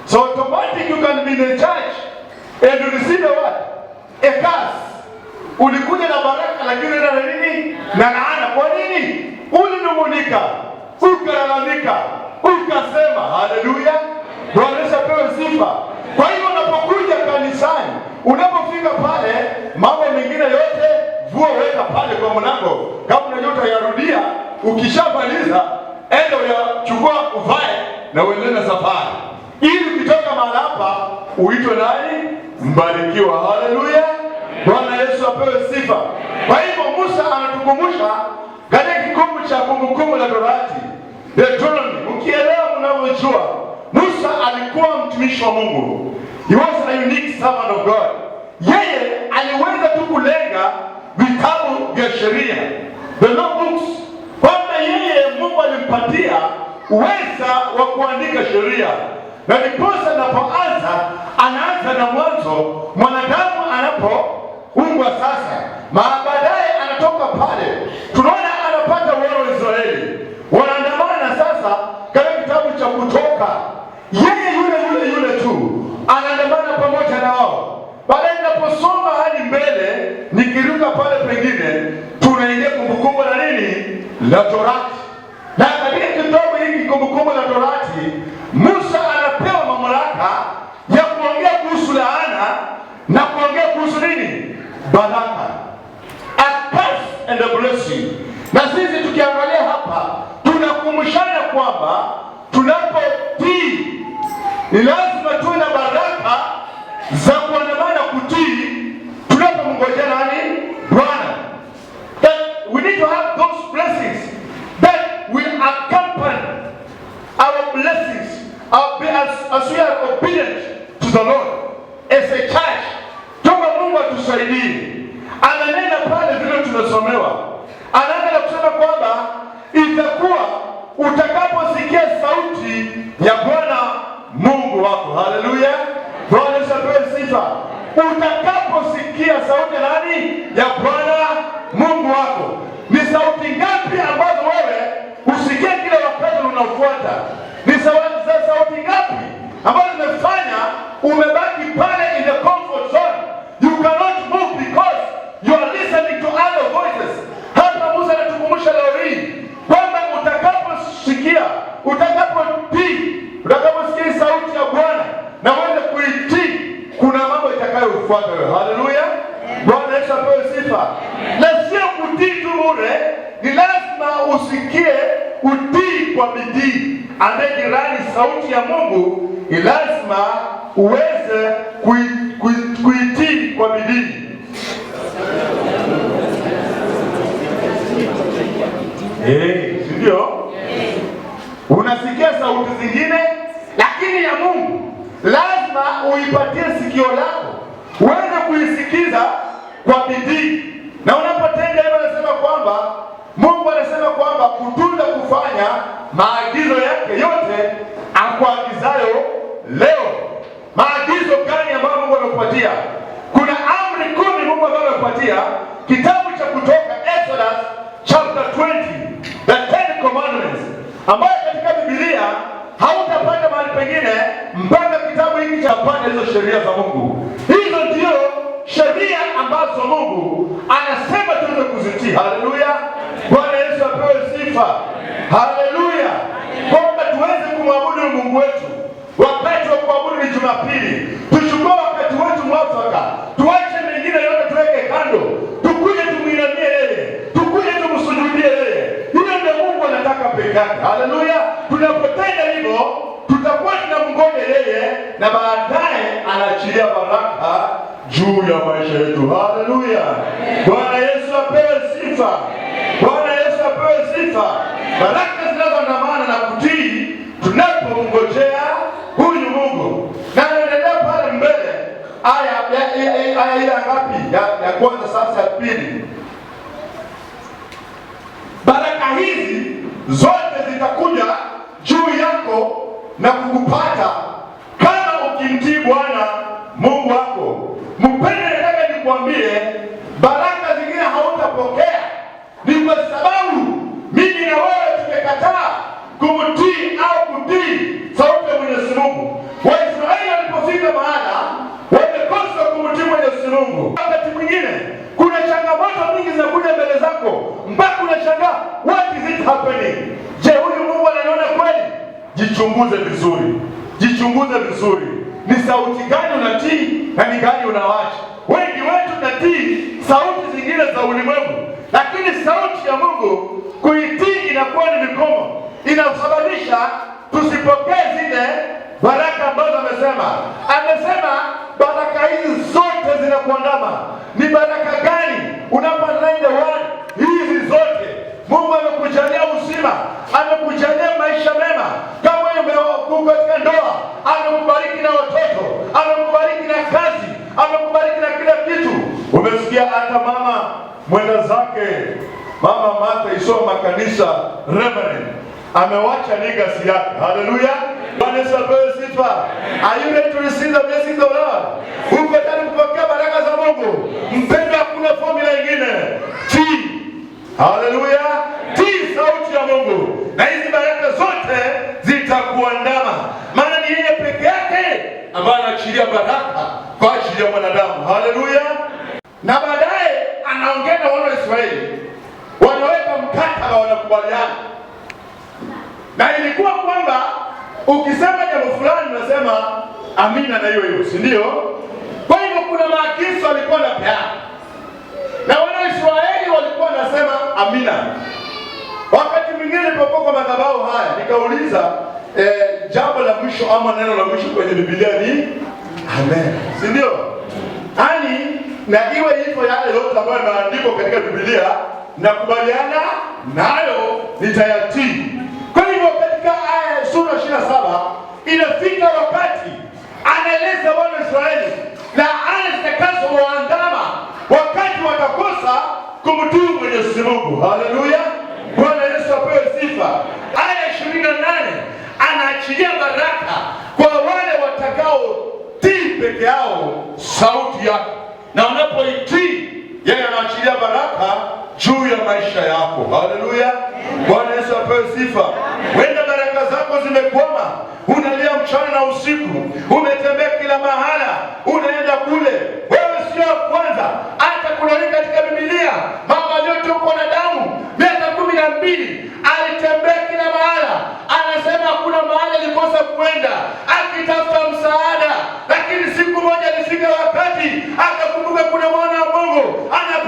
So automatic you can be in the church and you receive what? A curse. Ulikuja na baraka lakini na nini? Na laana. Kwa nini? Ulinung'unika, ukalalamika, ukasema haleluya. Bwana apewe sifa. Kwa hiyo unapokuja kanisani, unapofika pale, mambo mengine yote vua weka pale kwa mlango. Kama unajua utayarudia, ukishamaliza enda uyachukua uvae na uendelee na safari. Ili ukitoka mahali hapa uitwe nani? Mbarikiwa. Haleluya. Bwana Yesu apewe sifa. Kwa hivyo Musa anatukumbusha katika kitabu cha Kumbukumbu la Torati, Deuteronomy. Ukielewa mnavyojua, Musa alikuwa mtumishi wa Mungu. He was a unique servant of God. Yeye aliweza tu kulenga vitabu vya sheria, the law books, kwamba yeye Mungu alimpatia uweza wa kuandika sheria. Na ndiposa anapoanza, anaanza na mwanzo, mwanadamu anapoumbwa sasa. Baadaye anatoka pale, tunaona anapata wana wa Israeli wanaandamana sasa katika kitabu cha Kutoka. Yeye yule tu anaandamana pamoja na wao. Baadaye ninaposoma hadi mbele, nikiruka pale pengine, tunaingia Kumbukumbu la nini? La Torati. Na katika kitabu hiki Kumbukumbu la Torati, Musa anapewa mamlaka ya kuongea kuhusu laana na kuongea kuhusu nini? Baraka. A curse and a blessing. Na sisi tukiangalia hapa, tunakumbushana kwamba tunapotii ni lazima tuwe na baraka za kuandamana kutii tunapomngojea nani? Bwana. That we need to have those blessings that will accompany our blessings as we are obedient to the Lord as a church. Toka Mungu atusaidie. Ananena pale vile tumesomewa. Anaanza kusema kwamba itakuwa utakaposikia sauti ya Bwana Mungu wako. Haleluya. Bwana apewe sifa. Utakaposikia sauti nani? Ya Bwana Mungu wako. Ni sauti ngapi ambazo wewe usikie kila wakati unafuata? Ni sauti ngapi ambazo zimefanya umebaki pale in the comfort zone? You cannot move because you are listening to other voices. Hapa Musa anatukumbusha leo hii kwamba utakaposikia, utakapotii, utakaposikia apewe sifa. Na sio kutii tu bure, ni lazima usikie utii kwa bidii. Ambaye jirani sauti ya Mungu, ni lazima uweze kuitii kwa bidii. Ndio? Unasikia sauti zingine, lakini ya Mungu lazima uipatie sikio lako uweze kuisikiza kwa bidii. Na unapotenda hivyo, anasema kwamba Mungu anasema kwamba kutunza kufanya maagizo yake yote akuagizayo leo. Maagizo gani ambayo Mungu amekupatia? Kuna amri 10 Mungu ambayo amekupatia. Kitabu cha Kutoka, Exodus chapter 20, the 10 commandments, ambayo katika Biblia hautapata mahali pengine mpaka kitabu hiki cha pande hizo sheria za Mungu. Hizo ndio sheria ambazo Mungu anasema tuweze kuzitii. Haleluya! Bwana Yesu apewe sifa. Haleluya! Kwamba tuweze kumwabudu Mungu wetu. Wakati wa kuabudu ni Jumapili. Tuchukue wakati wetu mwafaka. Tuache mengine yote tuweke kando. Tukuje tumuinamie yeye. Tukuje tumsujudie yeye. Hiyo ndio Mungu anataka pekee yake. Haleluya! Tunapotenda hivyo, tutakuwa tunamngoja yeye na baadaye anaachilia baraka juu ya maisha yetu. Haleluya! Bwana Yesu apewe sifa. Bwana Yesu apewe sifa. Baraka zinazoandamana na kutii tunapomngojea huyu Mungu. Na anaendelea pale mbele, aya ile ngapi? Ya kwanza sasa, ya pili. Baraka hizi zote zitakuja juu yako na kukupata kama ukimtii Bwana Mungu wako. Mpende, nataka nikwambie, baraka zingine hautapokea ni kwa sababu mimi na wewe tumekataa kumtii au kutii sauti ya Mwenyezi Mungu. Waisraeli walipofika mahala wamekosa kumtii Mwenyezi Mungu. Wakati mwingine kuna changamoto nyingi zinakuja mbele zako mpaka unashangaa, what is it happening? Je, huyu Mungu ananiona kweli? Jichunguze vizuri. Jichunguze vizuri. Ni sauti gani unatii na ni gani unawacha? Wengi wetu tunatii sauti zingine za ulimwengu, lakini sauti ya Mungu kuitii inakuwa ni mikomo. Inasababisha tusipokee zile baraka ambazo amesema. Amesema baraka hizi zote zinakuandama. Ni baraka gani? Unapoenda wani hizi zote, Mungu amekujalia uzima, amekujalia maisha mema. Kama uko katika ndoa, amekubariki na watoto, amekubariki na kazi, amekubariki na kila kitu. Umesikia hata mama mwenda zake, Mama Martha isoma kanisa Reverend, amewacha legacy yake. Haleluya! Bwana Yesu apewe sifa. Are you ready to receive the blessings of God? Uko tayari kupokea baraka za Mungu? Mpendwa, hakuna formula nyingine. Tii. Haleluya! Tii sauti ya Mungu, na hizi baraka zote zitakuandama. Maana ni yeye peke yake ambaye anaachilia baraka kwa ajili ya mwanadamu. Haleluya! Na baadaye anaongea na wana wa Israeli, wanaweka mkataba, wanakubaliana. Na ilikuwa kwamba ukisema jambo fulani unasema amina na hiyo hiyo, si ndio? Kwa hivyo kuna maagizo alikuwa anapeana, na wana wa Israeli walikuwa wanasema amina. Wakati mwingine nilipokuwa kwa madhabahu haya nikauliza, jambo la mwisho ama neno la mwisho kwenye Biblia ni amen, si ndio? Yaani na iwe hivyo, yale yote ambayo yameandikwa katika Biblia nakubaliana nayo, nitayatii. Kwa hivyo katika aya sura 27 inafika wakati anaeleza wana wa Israeli na aya zitakazowaandama wakati watakosa kumtii Mwenyezi Mungu. Haleluya! Bwana Yesu apewe sifa. Aya 28 anaachilia baraka kwa wale watakao tii peke yao sauti yake, na wanapoitii yeye anaachilia baraka juu ya maisha yako. Haleluya! Bwana Yesu apewe sifa. Wenda baraka zako zimekwama, unalia mchana na usiku, umetembea kila mahala, unaenda kule. Wewe sio wa kwanza. Hata kuna wengi katika Biblia, mama aliyetokwa na damu miaka 12 alitembea kila mahala, anasema hakuna mahali alikosa kuenda akitafuta msaada, lakini siku moja alifika wakati akakumbuka kuna mwana wa Mungu ana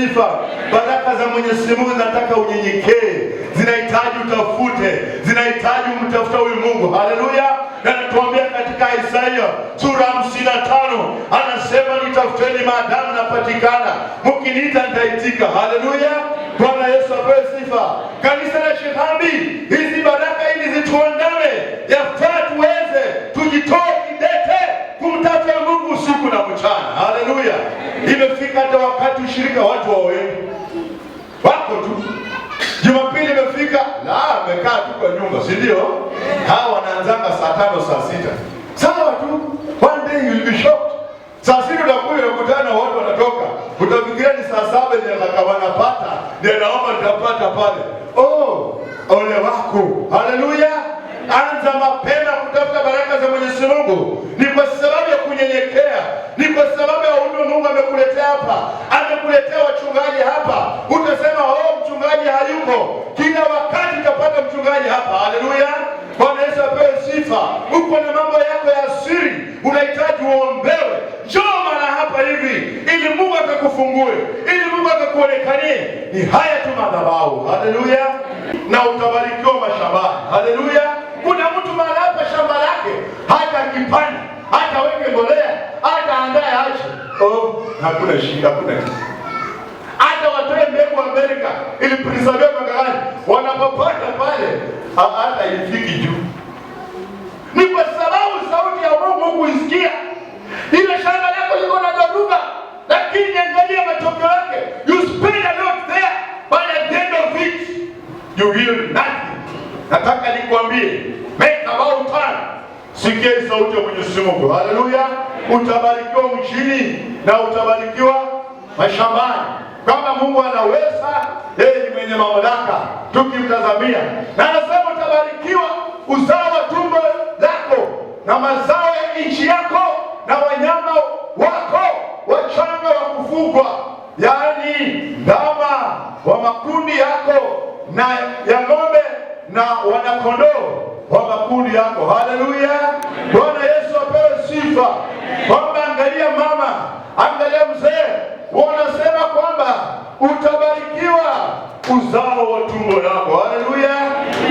sifa. Baraka za Mwenyezi Mungu zinataka unyenyekee, zinahitaji utafute, zinahitaji umtafuta huyu Mungu. Haleluya! Na natuambia katika Isaya sura 55 anasema nitafuteni maadamu napatikana, mkiniita nitaitika. Haleluya! Bwana Yesu apewe sifa. Kanisa la Shihambi, hizi baraka ili zituandame, yafaa tuweze tujitoe kidete kumtafuta Mungu usiku na mchana. Haleluya! Imefika hata wakati ushirika watu waoendi wako tu. Jumapili imefika, amekaa tu kwa nyumba, si ndio? Hawa wanaanzanga saa 5 saa 6. Sawa tu. One day you will be shocked. Saa 6 unakuja unakutana watu wanatoka. Utafikiria ni saa 7 ndio wanapata. Ndio naomba nitapata pale. Oh, ole wako. Haleluya! Anza mapema kutafuta baraka za Mwenyezi Mungu. Ni kwa sababu ya kunyenyekea. Ni kwa sababu ya huduma Mungu amekuletea hapa. Amekuletea wachungaji hapa. Utasema mchungaji hayuko. Kila wakati utapata mchungaji hapa. Haleluya! Bwana Yesu apewe sifa. Uko na mambo yako ya siri, unahitaji uombewe. Njoo mara hapa hivi ili Mungu akakufungue, ili Mungu akakuonekanie. Ni haya tu madhabahu. Haleluya! Na utabarikiwa mashambani. Haleluya! Kuna mtu mara hapa shamba lake hata kipanda, hata weke mbolea, hata andae aje. Hakuna shida, hakuna kitu. Hata watoe mbegu Amerika ili preserve magari, wanapopanda pale hata ifiki juu. Ni kwa sababu sauti ya Mungu huisikia. Ile shamba lako liko na dhoruba, lakini angalia matokeo yake. You spend a lot there, but at the end of it you will nothing. Nataka nikwambie, make about time. Sikia sauti ya Mwenyezi Mungu. Haleluya! Utabarikiwa mjini na utabarikiwa mashambani. Kama Mungu anaweza, yeye ni mwenye mamlaka, tukimtazamia. Na anasema utabarikiwa uzao wa tumbo lako na mazao ya nchi yako na wanyama wako wachanga wa kufugwa, yaani ndama wa makundi yako na ya ng'ombe na wanakondoo wa makundi yako. Haleluya! Bwana Yesu apewe sifa. Kwamba angalia mama, angalia mzee, wanasema kwamba utabarikiwa uzao wa tumbo lako. Haleluya!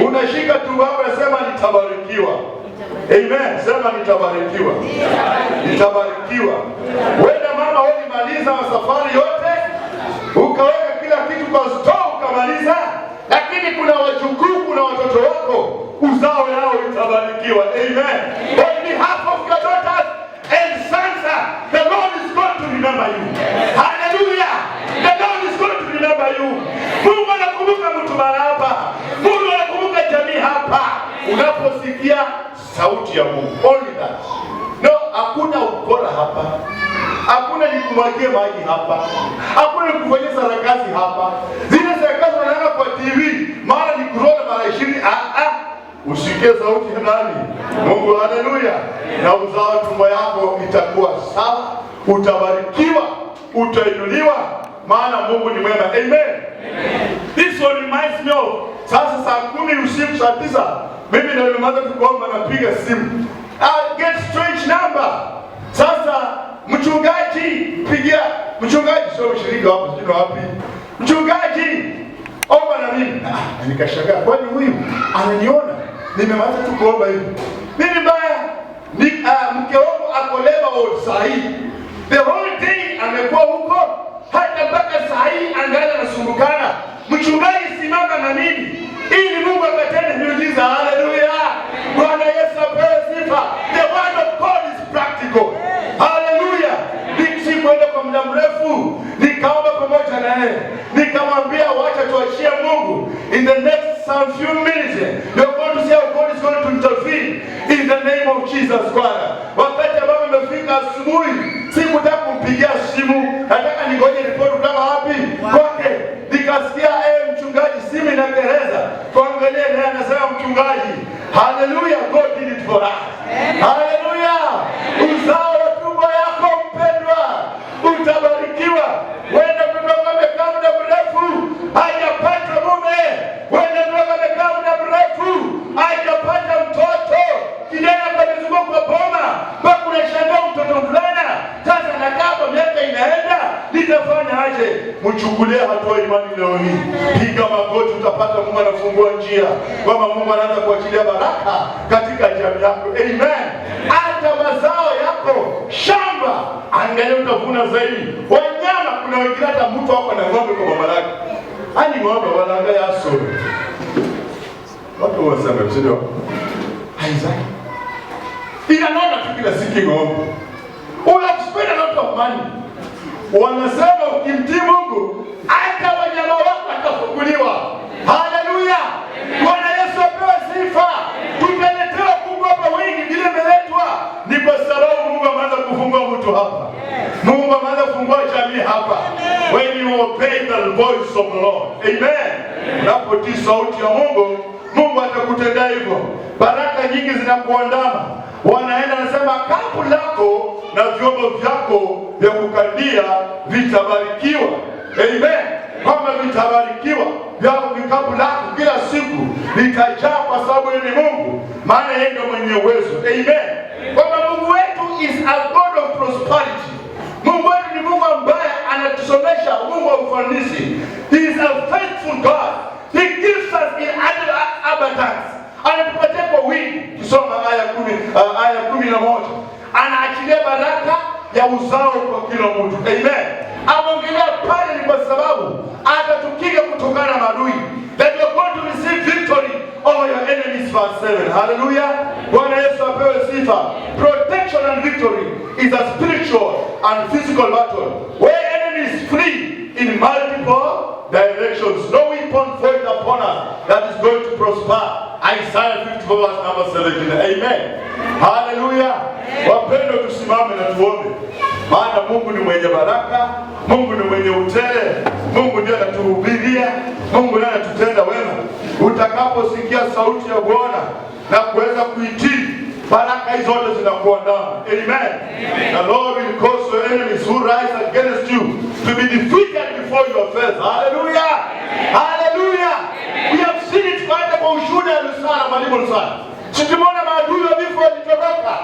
Unashika tumbo lako unasema nitabarikiwa. Amen. Sema nitabarikiwa. Nitabarikiwa. Wenda mama wewe maliza safari yote, ukaweka kila kitu kwa store ukamaliza, lakini kuna wajukuu, kuna watoto wako, uzao yao itabarikiwa. Amen. On behalf of your daughters and sons, the Lord is going to remember you. Hallelujah. The Lord is going to remember you. Mungu anakumbuka mtu mara hapa. Mungu anakumbuka jamii hapa. Unaposikia sauti ya Mungu. Only that. No, hakuna ukora hapa. Hakuna nikumwagie maji hapa. Hakuna nikufanyia sarakasi hapa. Zile sarakasi wanaanga kwa TV, mara ni kurola mara 20. Usikie sauti ya nani? Mungu. Haleluya. Na uzao tumbo yako itakuwa sawa, utabarikiwa, utainuliwa, maana Mungu ni mwema. Amen. This one reminds me of sasa saa 10 usiku saa 9 mimi ndio nimeanza kuomba, napiga simu. Get strange number. Sasa mchungaji pigia, mchungaji sio mshirika hapo, sio wapi. Mchungaji omba na mimi. Nikashangaa, kwani huyu ananiona? Nimemaliza tu kuomba hivi. Nini mbaya? Mke wangu akoleva saa hii. The whole day amekuwa huko, hata mpaka saa hii angalia anasumbukana. Mchungaji simama na mimi ili Mungu akatende miujiza. Haleluya. Bwana Yesu apewe sifa. The word of God is practical. Haleluya. Nisikwenda kwa muda mrefu, nikaomba pamoja na yeye. Nikamwambia wacha tuachie Mungu. In the next some few minutes, you're going to see how God is going to intervene in the name of Jesus Christ. Wakati ambao nimefika asubuhi, sikutaka kumpigia simu, nataka ningoje ripoti kutoka wapi? Kwake. Nikasikia mchungaji simu inakeleza. Kuangalia naye anasema mchungaji, haleluya, God did it for us. Haleluya. Uzao wa tumbo yako mpendwa utabarikiwa. Wenda mtoto amekaa muda mrefu hajapata mume, wenda mtoto amekaa muda mrefu hajapata mtoto, kijana kamezunguka kwa boma, mpaka unashangaa mtoto mvulana sasa anakaa kwa miaka inaenda. Nitafanya aje? Mchukulie hatua imani leo hii. Piga magoti, utapata Mungu anafungua njia. Kwamba Mungu anaanza kuachilia baraka katika jamii yako. Amen. Hata mazao yako shamba, angalia utavuna zaidi. Wanyama, kuna wengine hata mtu wako na ng'ombe kwa mama yake. Hani ng'ombe wanaangalia aso. Watu wasema msidio. Haizai. Inanona tu kila siku ng'ombe. Unaspenda na watu wa money. Wanasema ukimtii Mungu hata wanyama wako watafunguliwa. Haleluya! Bwana Yesu apewe sifa. Tumeletewa Mungu hapa wengi vile meletwa. Ni kwa sababu Mungu ameanza kufungua mtu hapa. Mungu ameanza kufungua jamii hapa. When you obey the voice of the Lord. Amen. Unapotii sauti ya Mungu, Mungu atakutendea hivyo. Baraka nyingi zinakuandama. Wanaenda nasema kapu lako na vyombo vyako vya kukandia vitabarikiwa. Amen. Kama vitabarikiwa, vyako vikapu lako kila siku vitajaa kwa sababu yeye ni Mungu. Maana yeye ndiye mwenye uwezo. Amen. Kwamba Mungu wetu is a God of prosperity. Mungu wetu ni Mungu ambaye anatusomesha, Mungu wa ufanisi. He is a faithful God. He gives us in abundance. Anatupatia kwa wingi. Tusoma aya 11. Anaachilia baraka ya uzao kwa kila mtu. Amen. Amongelea pale ni kwa sababu atatukinga kutokana na maadui. That you are going to receive victory over your enemies, verse 7. Hallelujah. Bwana Yesu apewe sifa. Protection and victory is a spiritual and physical battle where enemies flee in multiple directions. No weapon formed upon us that is going to prosper. Isaiah 54 verse number 17. Amen. Hallelujah. Wapendwa, tusimame na tuombe. Maana Mungu ni mwenye baraka, Mungu ni mwenye utele, Mungu ndiye anatuhubiria, Mungu ndiye anatutenda wema. Utakaposikia sauti ya Bwana na kuweza kuitii, baraka hizo zote zinakuwa ndani. Amen. The Lord will cause your enemies who rise against you to be defeated before your face. Hallelujah. Hallelujah. We have seen it kwa ushuhuda ya Lusana, mwalimu Lusana. Tumeona maadui wa vifo walitoroka.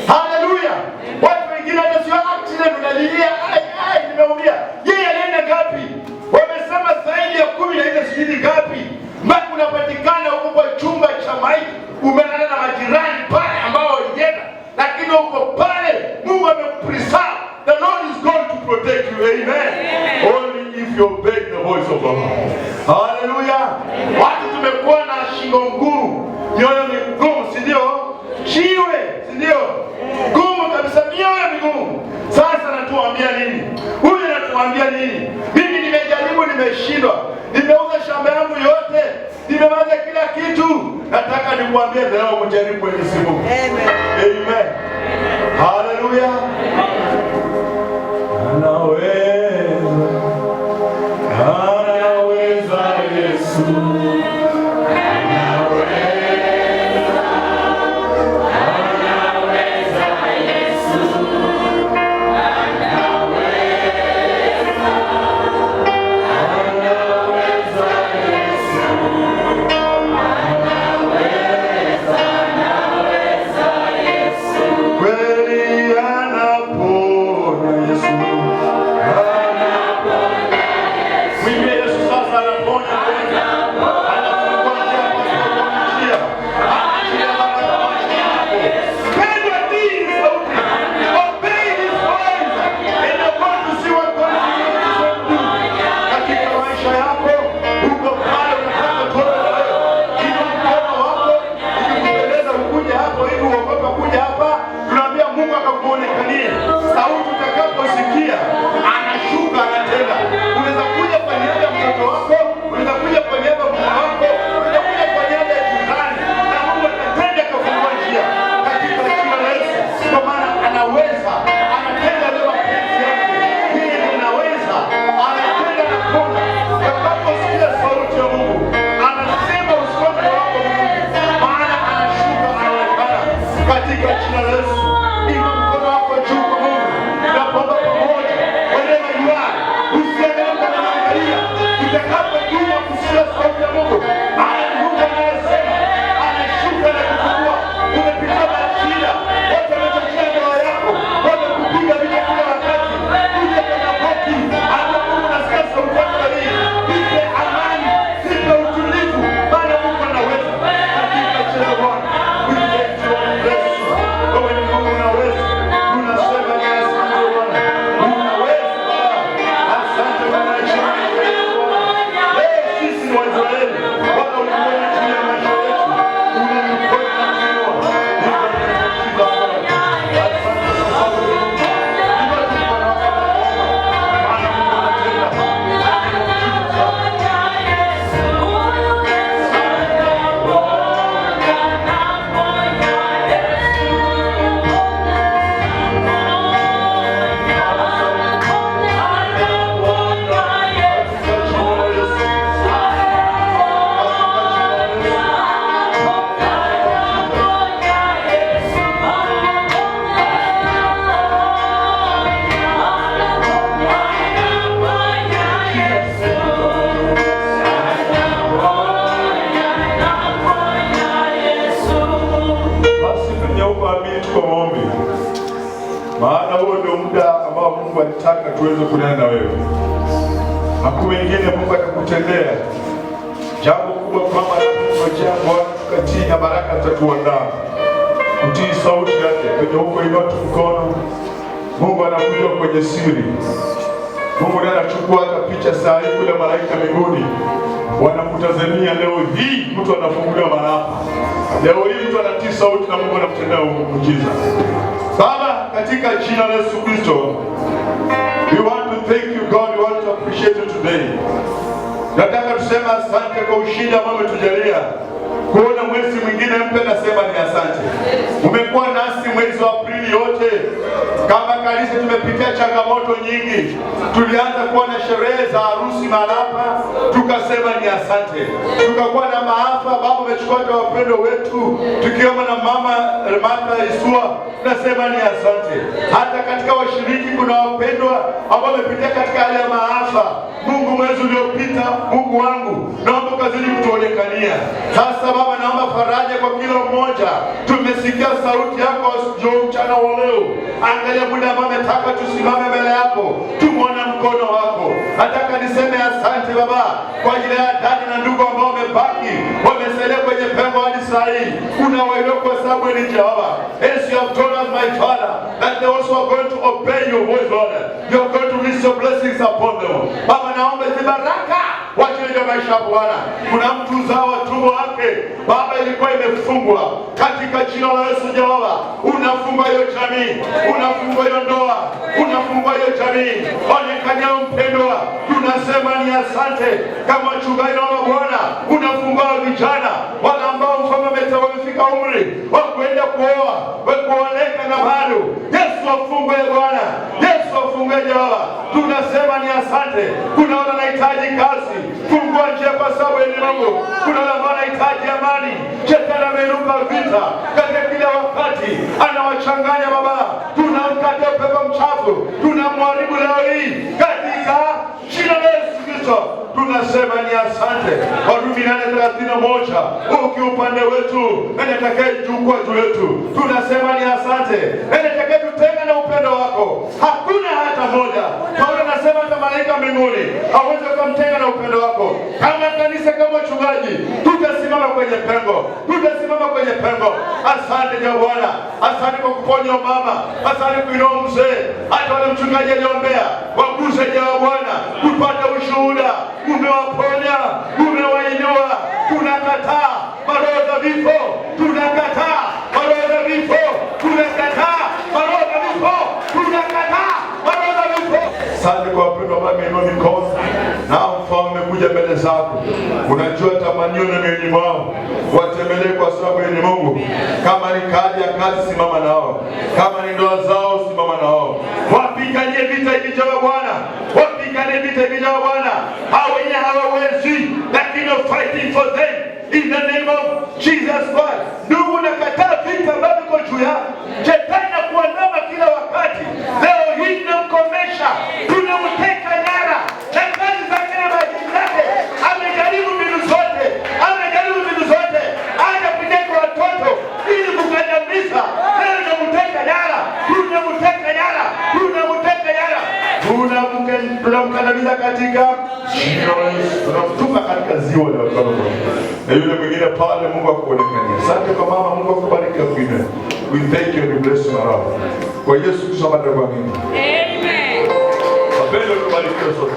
Hallelujah. Watu wengine hata sio accident unalilia, ai nimeumia. Yeye alienda ngapi? Wamesema zaidi ya 14 sijui ngapi. Mbona unapatikana huko kwa chumba cha maiti, umelala na majirani pale ambao walienda, lakini huko pale Mungu amekupreserve. The Lord is going to protect you. Amen. Only if you obey the voice of God. Hallelujah. Watu tumekuwa na shingo ngumu, mioyo migumu, si ndio? Chiwe, si ndio? Ngumu kabisa, mioyo migumu. Sasa natuambia nini? Huyu anatuambia nini? Mimi nimejaribu, nimeshindwa. Nimeuza shamba yangu yote, nimemaliza kila kitu. Nataka nikuambie leo mjaribu Mwenyezi Mungu. Amen. Amen. Hallelujah. Anaweza Yesu. Kwenye huko amini tuko maombi. Maana huo ndio muda ambao Mungu alitaka tuweze kunena na wewe. Hakuna wengine Mungu atakutendea jambo kubwa kama tunachia Bwana tukatii na baraka zitatuandaa. Kutii sauti yake. Kwenye huko inua tu mkono. Mungu anakuja kwenye siri. Mungu ndiye anachukua hata picha saa hii kule malaika mbinguni. Wanakutazamia leo hii mtu anafunguliwa marafa. Leo hii mtu anatii sauti na Mungu anamtendea muujiza. Baba, katika jina la Yesu Kristo, we want to thank you God, we want to appreciate you today. Nataka tuseme asante kwa ushindi ambao umetujalia. Kuona mwezi mwingine mpya, nasema ni asante. Umekuwa nasi mwezi wa Aprili yote. Kama kanisa tumepitia changamoto nyingi. Tulianza kuwa na sherehe za harusi malapa, tukasema ni asante. Tukakuwa na maafa, Baba umechukua hata wapendo wetu, tukiwa na mama Martha Isua, tunasema ni asante. Hata katika washiriki kuna wapendwa ambao wamepitia katika hali ya maafa. Mungu, mwezi uliopita, Mungu wangu, naomba ukazidi kutuonekania. Sasa Baba, naomba faraja kwa kila mmoja. Tumesikia sauti yako mchana wa leo. Angalia muda ambao umetaka tusimame mbele yako, tumeona mkono wako. Nataka niseme asante Baba kwa ajili ya dada na ndugu ambao wamebaki, wamesalia kwenye pengo hadi saa hii. Unawaelewa kwa sababu ni Jehova. As you have told us, my Father, that they also are going to obey your voice, Lord. You are going to release your blessings upon them. Baba, naomba zibaraka wachilie maisha ya Bwana. Kuna mtu uzao wa tumbo wake Baba ilikuwa imefungwa, katika jina la Yesu Jehova, unafungwa hiyo jamii, unafungwa hiyo ndoa, unafungwa hiyo jamii. Onekana mpendwa, tunasema ni asante. Kama wachungaji na Bwana, unafungwa vijana wale ambao mfano wamefika umri wa kwenda kuoa, wa kuoleka na bado. Yesu afungwe Bwana, Yesu afungwe Jehova. Tunasema ni asante. Kuna wale wanahitaji kazi, fungua njia kwa sababu ya Mungu. Kuna wale ambao wanahitaji amani. Shetani ameruka vita katika kila wakati, anawachanganya Baba. Tunamkata pepo mchafu, tunamharibu leo hii katika jina la Yesu Kristo. Tunasema ni asante. Warumi 8:31, uki upande wetu, nani atakayechukua juu yetu? Tunasema ni asante. Nani atakayetutenga na upendo wako? Hakuna hata moja. Paulo anasema hata malaika mbinguni hawezi kumtenga na upendo wako. Kama kanisa, kama wachungaji, tutasimama kwenye pengo. Tutasimama kwenye pengo. Asante Bwana. Asante kwa kuponya mama. Asante kwa mzee. Hata wale mchungaji aliombea, waguse Bwana, tupate ushuhuda. Umewaponya, umewainua. Tunakataa maroho za vifo. Tunakataa maroho za vifo. Tunakataa maroho za vifo. Tunakataa maroho za vifo. Asante kwa wapendwa ambao wameinua mikono. Na mfalme kuja mbele zako. Unajua tamanio na mioyoni mwao. Watembelee kwa sababu ni Mungu. Kama ni kazi ya kazi, simama nao. Kama ni ndoa zao, simama nao. Wapiganie vita hivi Bwana. Wapiganie vita hivi Bwana. Hao wenyewe hawawezi, lakini fighting for them in the name of Jesus Christ. Ndugu, nakataa vita ambavyo viko juu yao. Shetani anakuandama kila wakati. Leo hii tunamkomesha, tunamteka nyara na kazi zake na majini zake. Amejaribu mbinu zote, amejaribu mbinu zote, anapiga kwa watoto ili kukandamiza. Leo tunamteka nyara, tunamteka nyara, tunamteka nyara. Tunamkandamiza katika jina la Yesu. Tunamtupa katika ziwa la watoto. Na yule mwingine pale, Mungu akuonekanie. Asante kwa mama, Mungu akubariki kwingine. We thank you and we bless you around. Kwa Yesu kusoma kwa mimi. Amen. Wapendwa, tubarikiwe sote.